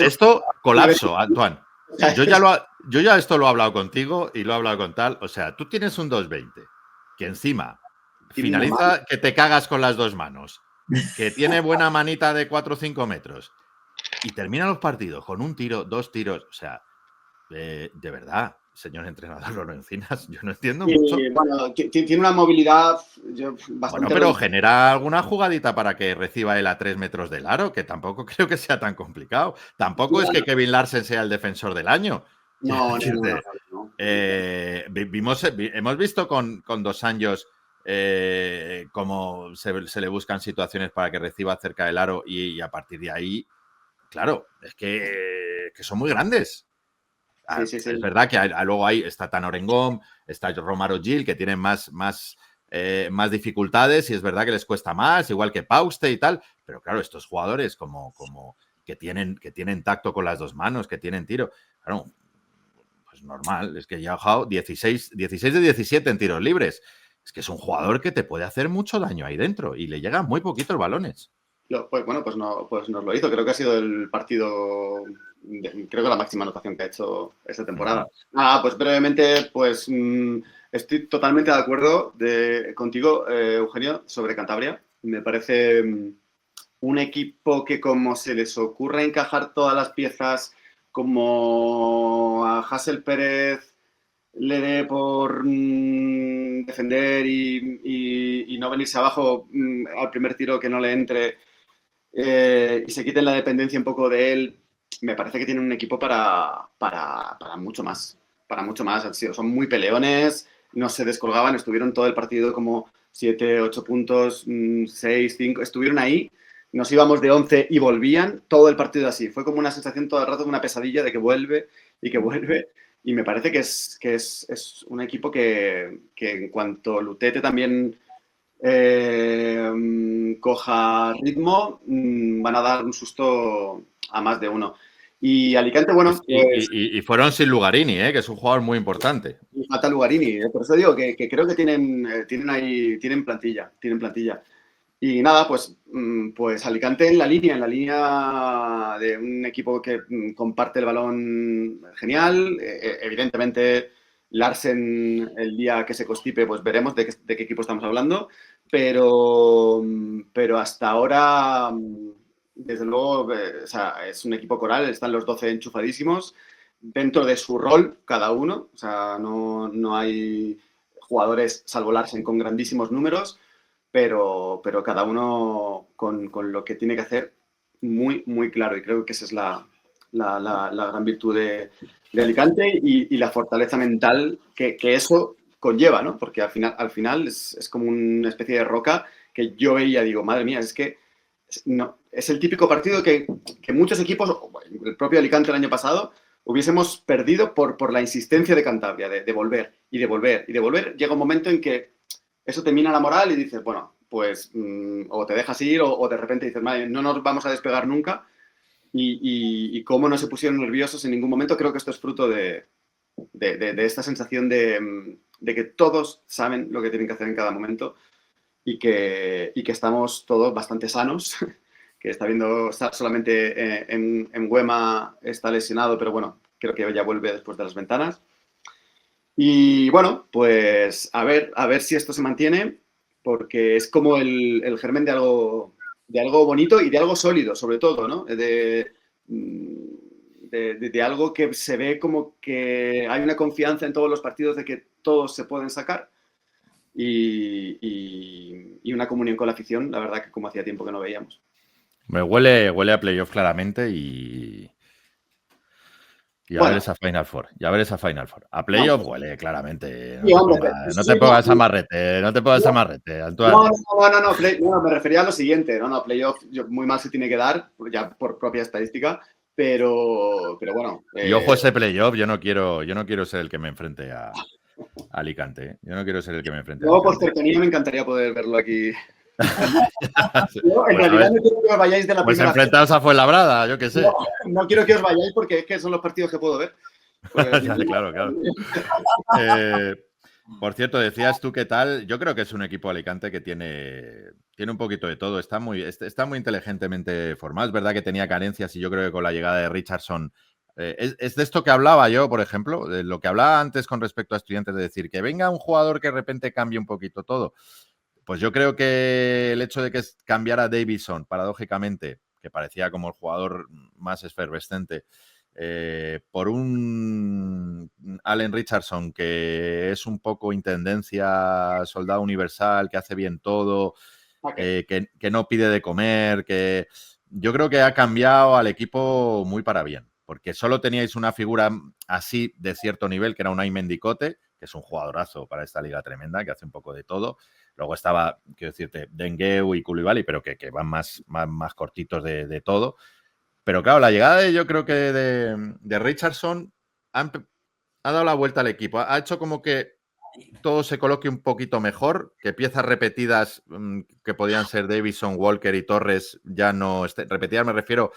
esto colapso, Antoine. Yo ya esto lo he hablado contigo y lo he hablado con tal. O sea, tú tienes un 2.20 que encima finaliza que te cagas con las 2 manos, que tiene buena manita de 4 o 5 metros y termina los partidos con un tiro, 2 tiros. O sea, de verdad, señor entrenador Lorenzínas, yo no entiendo mucho.
Bueno, tiene una movilidad bastante...
Bueno, pero genera alguna jugadita para que reciba él a 3 metros del aro, que tampoco creo que sea tan complicado. Tampoco es que Kevin Larsen sea el defensor del año.
No.
Hemos visto con 2 años cómo se le buscan situaciones para que reciba cerca del aro y a partir de ahí, claro, es que son muy grandes. Sí. Es verdad que luego ahí está Tanorengón, está Romaro Gil, que tienen más dificultades y es verdad que les cuesta más, igual que Pauste y tal, pero claro, estos jugadores como que tienen tacto con las 2 manos, que tienen tiro, claro, pues normal, es que ya ha jugado 16 de 17 en tiros libres, es que es un jugador que te puede hacer mucho daño ahí dentro y le llegan muy poquitos balones.
Pues nos lo hizo, creo que ha sido el partido... creo que la máxima anotación que ha hecho esta temporada. Pues brevemente, pues estoy totalmente de acuerdo contigo, Eugenio, sobre Cantabria. Me parece un equipo que como se les ocurra encajar todas las piezas, como a Hassel Pérez le dé por defender y no venirse abajo al primer tiro que no le entre y se quiten la dependencia un poco de él, me parece que tienen un equipo para mucho más. Para mucho más. Son muy peleones, no se descolgaban, estuvieron todo el partido como 7, 8 puntos, 6, 5. Estuvieron ahí, nos íbamos de 11 y volvían todo el partido así. Fue como una sensación todo el rato de una pesadilla de que vuelve y que vuelve. Y me parece que es un equipo que en cuanto Lutete también coja ritmo, van a dar un susto a más de uno. Y Alicante, bueno, pues,
Y fueron sin Lugarini, que es un jugador muy importante.
y falta Lugarini. Por eso digo que creo que tienen plantilla. Y nada, pues Alicante en la línea de un equipo que comparte el balón genial. Evidentemente, Larsen, el día que se constipe, pues veremos de qué equipo estamos hablando. Pero hasta ahora, desde luego, o sea, es un equipo coral, están los 12 enchufadísimos, dentro de su rol cada uno. O sea, no hay jugadores, salvo Larsen, con grandísimos números. Pero cada uno con lo que tiene que hacer muy, muy claro. Y creo que esa es la gran virtud de Alicante y la fortaleza mental que eso conlleva, ¿no? Porque al final es como una especie de roca que yo veía y digo, madre mía, es que no, es el típico partido que muchos equipos, el propio Alicante el año pasado, hubiésemos perdido por la insistencia de Cantabria, de volver y de volver y de volver. Llega un momento en que eso te mina la moral y dices, bueno, pues o te dejas ir o de repente dices, madre, no nos vamos a despegar nunca. Y cómo no se pusieron nerviosos en ningún momento, creo que esto es fruto de esta sensación de que todos saben lo que tienen que hacer en cada momento y que estamos todos bastante sanos. Que está solamente en Güema, está lesionado, pero bueno, creo que ya vuelve después de las ventanas. Y bueno, pues a ver si esto se mantiene, porque es como el germen de algo bonito y de algo sólido, sobre todo, ¿no? De algo que se ve como que hay una confianza en todos los partidos de que todos se pueden sacar y una comunión con la afición, la verdad que como hacía tiempo que no veíamos.
Me huele a playoff claramente y a ver esa Final Four. A playoff huele claramente. No te pongas amarrete, Antoine.
No, me refería a lo siguiente. No, playoff muy mal se tiene que dar, ya por propia estadística, pero bueno.
Y ojo ese playoff, yo no quiero ser el que me enfrente a Alicante. Yo no quiero ser el que me enfrente a Alicante.
Por cercanía me encantaría poder verlo aquí. Yo, en realidad no quiero que os vayáis de la
pues
primera.
Pues enfrentaos a Fuenlabrada, yo qué sé.
No quiero que os vayáis porque es que son los partidos que puedo ver.
Claro. Por cierto, decías tú qué tal. Yo creo que es un equipo Alicante que tiene un poquito de todo. Está muy inteligentemente formado. Es verdad que tenía carencias y yo creo que con la llegada de Richardson es de esto que hablaba yo, por ejemplo, de lo que hablaba antes con respecto a Estudiantes, de decir que venga un jugador que de repente cambie un poquito todo. Pues yo creo que el hecho de que cambiara Davison, paradójicamente, que parecía como el jugador más efervescente, por un Allen Richardson que es un poco intendencia, soldado universal, que hace bien todo, que no pide de comer, que yo creo que ha cambiado al equipo muy para bien, porque solo teníais una figura así de cierto nivel, que era Unai Mendicote, que es un jugadorazo para esta liga tremenda, que hace un poco de todo. Luego estaba, quiero decirte, Dengueu y Koulibaly, pero que van más cortitos de todo. Pero claro, la llegada yo creo que de Richardson ha dado la vuelta al equipo. Ha hecho como que todo se coloque un poquito mejor, que piezas repetidas que podían ser Davison, Walker y Torres ya no... Repetidas me refiero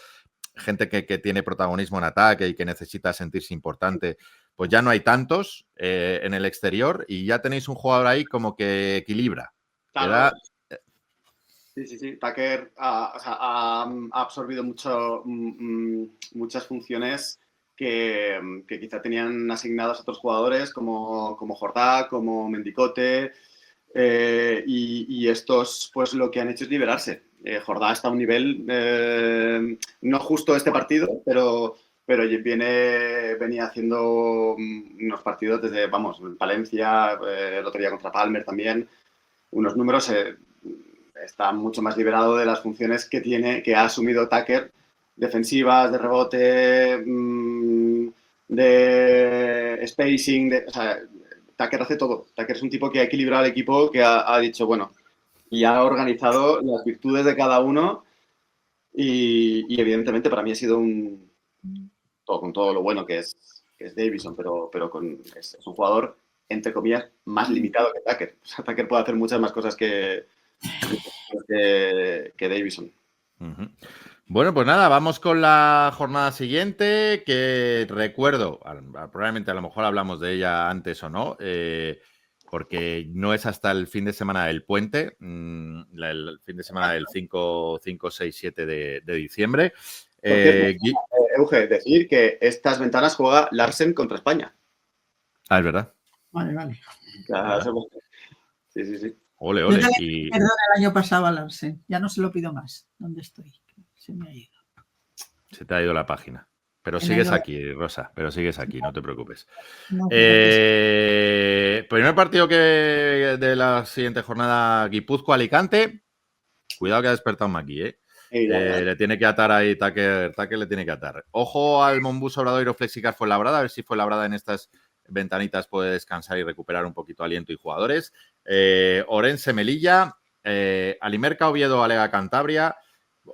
gente que tiene protagonismo en ataque y que necesita sentirse importante, pues ya no hay tantos en el exterior y ya tenéis un jugador ahí como que equilibra.
Claro. Sí. Tucker ha absorbido muchas funciones que quizá tenían asignadas a otros jugadores como Jordá, como Mendicote, y estos pues lo que han hecho es liberarse. Jordá está a un nivel, no justo este partido, pero venía haciendo unos partidos desde, Valencia, el otro día contra Palmer también, unos números, está mucho más liberado de las funciones que ha asumido Tucker, defensivas, de rebote, de spacing, Tucker hace todo. Tucker es un tipo que ha equilibrado el equipo, que ha dicho, bueno, y ha organizado las virtudes de cada uno y evidentemente para mí ha sido con todo lo bueno que es Davison, pero es un jugador, entre comillas, más limitado que Tucker. O sea, Tucker puede hacer muchas más cosas que Davison.
Bueno, pues nada, vamos con la jornada siguiente, que recuerdo, probablemente a lo mejor hablamos de ella antes o no, porque no es hasta el fin de semana del puente, el fin de semana del 5, 6, 7 de diciembre.
Por cierto, Euge, decir que estas ventanas juega Larsen contra España.
Ah, es verdad.
Vale.
Claro, sí.
Ole.
Yo te perdón el año pasado a Larsen. Ya no se lo pido más. ¿Dónde estoy? Se me ha ido.
Se te ha ido la página. Pero sigues aquí, Rosa. Pero sigues aquí, no te preocupes.
No,
primer partido de la siguiente jornada, Guipúzcoa-Alicante. Cuidado que ha despertado Maki, ¿eh? Le tiene que atar ahí, Tucker le tiene que atar. Ojo al Monbus Obradoiro Flexicar Fuenlabrada, a ver si Fuenlabrada en estas ventanitas puede descansar y recuperar un poquito aliento y jugadores. Orense Melilla, Alimerca Oviedo Alega Cantabria.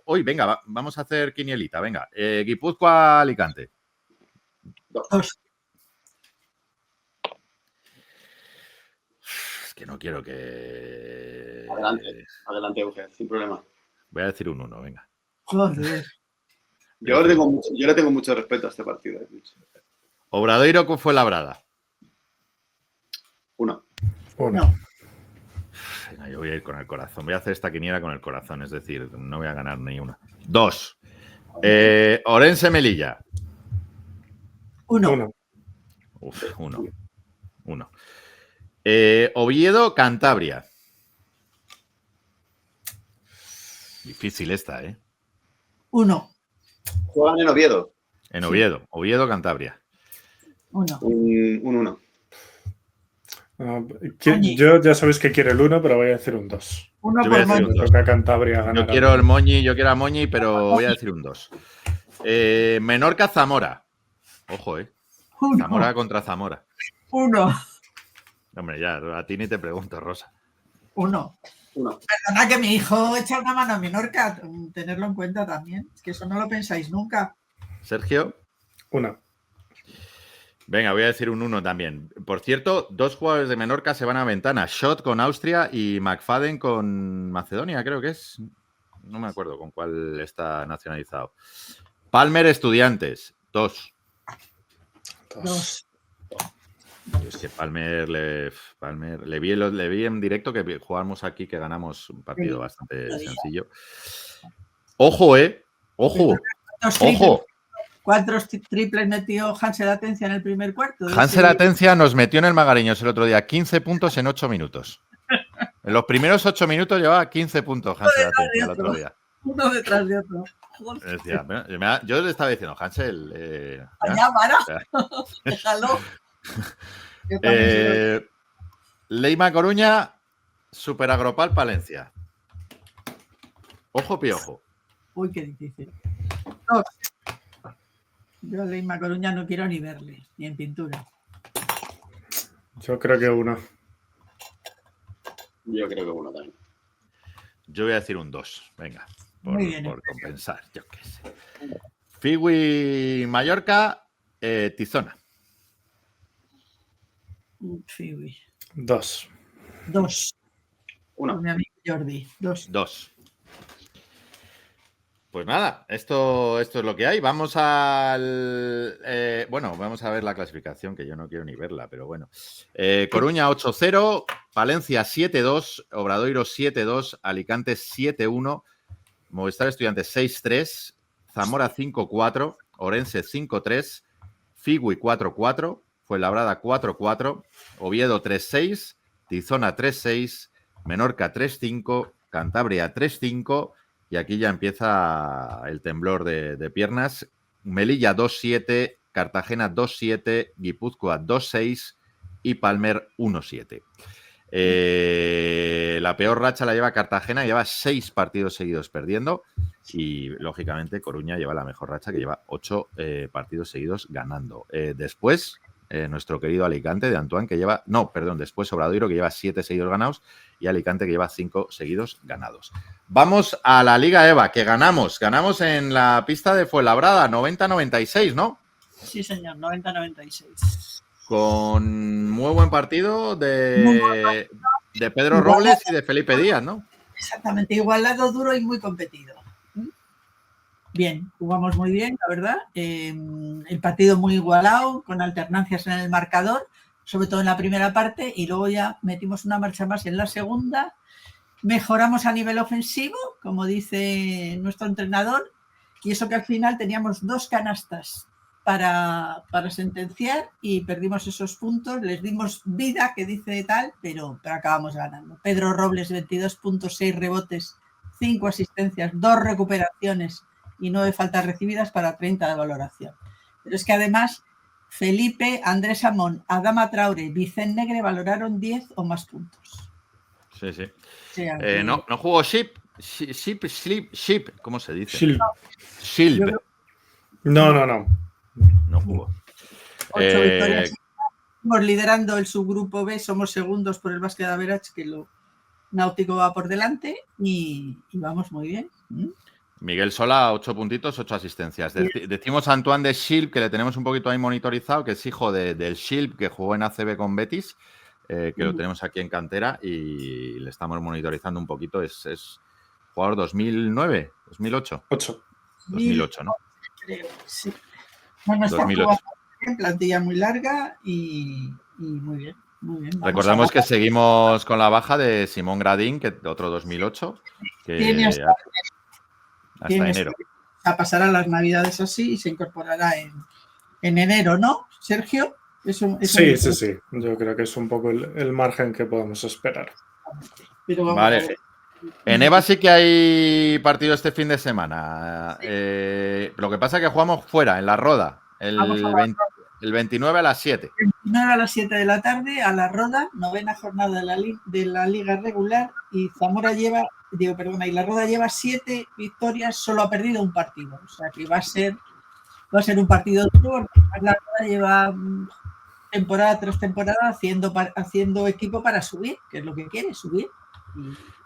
Hoy, venga, vamos a hacer quinielita, venga. Guipúzcoa Alicante.
2.
Es que no quiero que...
Adelante, Euge, sin problema.
Voy a decir un 1, venga.
Joder.
Yo le tengo mucho respeto a este partido.
Obradoiro con Fuenlabrada.
1.
No.
Venga, yo voy a ir con el corazón. Voy a hacer esta quiniela con el corazón, es decir, no voy a ganar ni una. 2. Orense Melilla.
1.
Uf, 1. Oviedo Cantabria. Difícil esta, ¿eh?
1.
Juegan en Oviedo.
En Oviedo. Sí. Oviedo Cantabria.
1.
Un 1.
Yo ya sabéis que quiero el 1, pero voy a decir un 2.
1 por Moñi.
Me toca Cantabria ganar.
Yo quiero el Moñi, yo quiero a Moñi, pero voy a decir un 2. Menorca Zamora. Ojo, Zamora contra Zamora.
1.
Hombre, ya, a ti ni te pregunto, Rosa.
1. Perdona que mi hijo echa una mano a Menorca, tenerlo en cuenta también. Es que eso no lo pensáis nunca.
Sergio.
1.
Venga, voy a decir un 1 también. Por cierto, 2 jugadores de Menorca se van a ventana. Schott con Austria y McFadden con Macedonia, creo que es. No me acuerdo con cuál está nacionalizado. Palmer Estudiantes, 2.
2.
Es que Palmer le vi en directo que jugamos aquí, que ganamos un partido bastante sencillo. Ojo, Ojo.
4 triples metió Hansel Atencia en el primer cuarto.
Hansel Atencia nos metió en el Magariños el otro día 15 puntos en 8 minutos. En los primeros 8 minutos llevaba 15 puntos Hansel Atencia el otro día.
Uno detrás de otro.
Decía, yo le estaba diciendo, Hansel...
Déjalo.
Leima Coruña, Superagropal Palencia. Ojo piojo.
Uy, qué difícil. 2. Yo a Leima Coruña no quiero ni verle, ni en pintura.
Yo creo que 1.
Yo creo que 1 también.
Yo voy a decir un 2. Venga, por compensar, yo qué sé. Fiwi Mallorca, Tizona.
Fiwi.
2.
2.
1.
Mi amigo Jordi. 2.
Pues nada, esto es lo que hay. Vamos al... vamos a ver la clasificación, que yo no quiero ni verla, pero bueno. Coruña 8-0, Palencia 7-2, Obradoiro 7-2, Alicante 7-1, Movistar Estudiantes 6-3, Zamora 5-4, Orense 5-3, Figui 4-4, Fuenlabrada 4-4, Oviedo 3-6, Tizona 3-6, Menorca 3-5, Cantabria 3-5... Y aquí ya empieza el temblor de piernas. Melilla 2-7, Cartagena 2-7, Guipúzcoa 2-6 y Palmer 1-7. La peor racha la lleva Cartagena, lleva 6 partidos seguidos perdiendo. Y, lógicamente, Coruña lleva la mejor racha, que lleva 8 partidos seguidos ganando. Después, nuestro querido Alicante de Antoine, que lleva... No, perdón, después Obradoiro, que lleva 7 seguidos ganados, y Alicante, que lleva 5 seguidos ganados. Vamos a la Liga EVA, que ganamos. Ganamos en la pista de Fuenlabrada, 90-96, ¿no?
Sí, señor, 90-96.
Con muy buen partido de Pedro Robles y de Felipe Díaz, ¿no?
Exactamente, igualado, duro y muy competido. Bien, jugamos muy bien, la verdad. El partido muy igualado, con alternancias en el marcador, sobre todo en la primera parte, y luego ya metimos una marcha más en la segunda. Mejoramos a nivel ofensivo, como dice nuestro entrenador, y eso que al final teníamos 2 canastas para sentenciar y perdimos esos puntos, les dimos vida, que dice tal, pero acabamos ganando. Pedro Robles, 22.6 rebotes, 5 asistencias, 2 recuperaciones y 9 faltas recibidas para 30 de valoración. Pero es que además Felipe, Andrés Amón, Adama Traore, Vicente Negre valoraron 10 o más puntos.
Sí, sí.
O sea, que...
No jugó Ship, ¿cómo se dice?
Shilb. No.
No jugó.
8 victorias. Estamos liderando el subgrupo B, somos segundos por el Básquet Average, que lo Náutico va por delante y vamos muy bien.
Miguel Sola, 8 puntitos, 8 asistencias. Decimos a Antoine de Shilb, que le tenemos un poquito ahí monitorizado, que es hijo del Shilb, que jugó en ACB con Betis, que lo tenemos aquí en cantera y le estamos monitorizando un poquito. Es jugador 2009, 2008. 2008, ¿no?
Creo, sí. Bueno, está jugando en plantilla muy larga y muy bien. Muy bien.
Recordamos que seguimos con la baja de Simón Gradín, que otro 2008, que
tiene hasta
enero.
A pasar a las Navidades así y se incorporará en enero, ¿no, Sergio?
Sí. Yo creo que es un poco el margen que podemos esperar.
Pero vamos
vale.
a ver.
En EVA sí que hay partido este fin de semana. Lo que pasa es que jugamos fuera, en La Roda, el 29 a las 7.
El 29 a las 7 de la tarde, a La Roda, 9ª jornada de la liga regular, y y La Roda lleva 7 victorias, solo ha perdido un partido. O sea que va a ser un partido duro, porque La Roda lleva temporada tras temporada haciendo equipo para subir, que es lo que quiere, subir.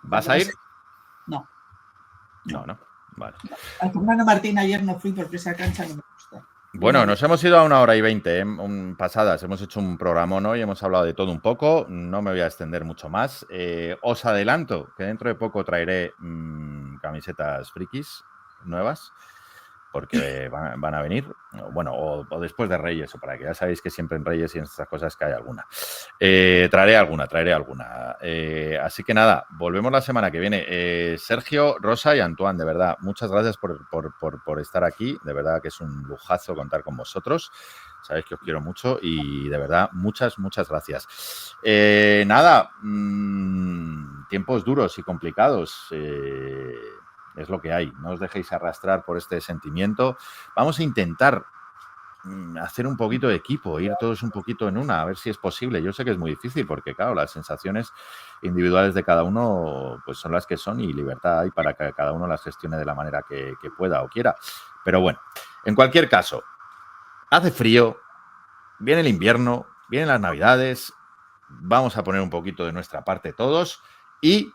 ¿Vas a ir?
No.
Vale.
Al Fernando Martín ayer no fui porque esa cancha no me gusta.
Bueno, nos hemos ido a 1h20 pasadas. Hemos hecho un programón hoy, hemos hablado de todo un poco. No me voy a extender mucho más. Os adelanto que dentro de poco traeré camisetas frikis nuevas, porque van a venir, bueno, o después de Reyes, o para que ya sabéis que siempre en Reyes y en estas cosas que hay alguna. Traeré alguna. Así que nada, volvemos la semana que viene. Sergio, Rosa y Antoine, de verdad, muchas gracias por estar aquí. De verdad que es un lujazo contar con vosotros. Sabéis que os quiero mucho y de verdad, muchas gracias. Tiempos duros y complicados. Es lo que hay, no os dejéis arrastrar por este sentimiento. Vamos a intentar hacer un poquito de equipo, ir todos un poquito en una, a ver si es posible. Yo sé que es muy difícil porque, claro, las sensaciones individuales de cada uno pues son las que son y libertad hay para que cada uno las gestione de la manera que pueda o quiera. Pero bueno, en cualquier caso, hace frío, viene el invierno, vienen las Navidades, vamos a poner un poquito de nuestra parte todos y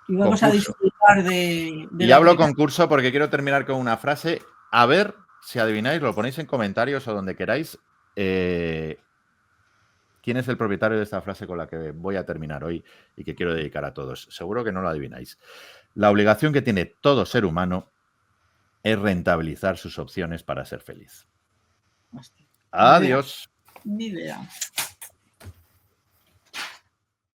vamos a disfrutar de
y hablo concurso porque quiero terminar con una frase. A ver si adivináis, lo ponéis en comentarios o donde queráis. ¿Quién es el propietario de esta frase con la que voy a terminar hoy y que quiero dedicar a todos? Seguro que no lo adivináis. La obligación que tiene todo ser humano es rentabilizar sus opciones para ser feliz.
Hostia.
Adiós.
Ni idea.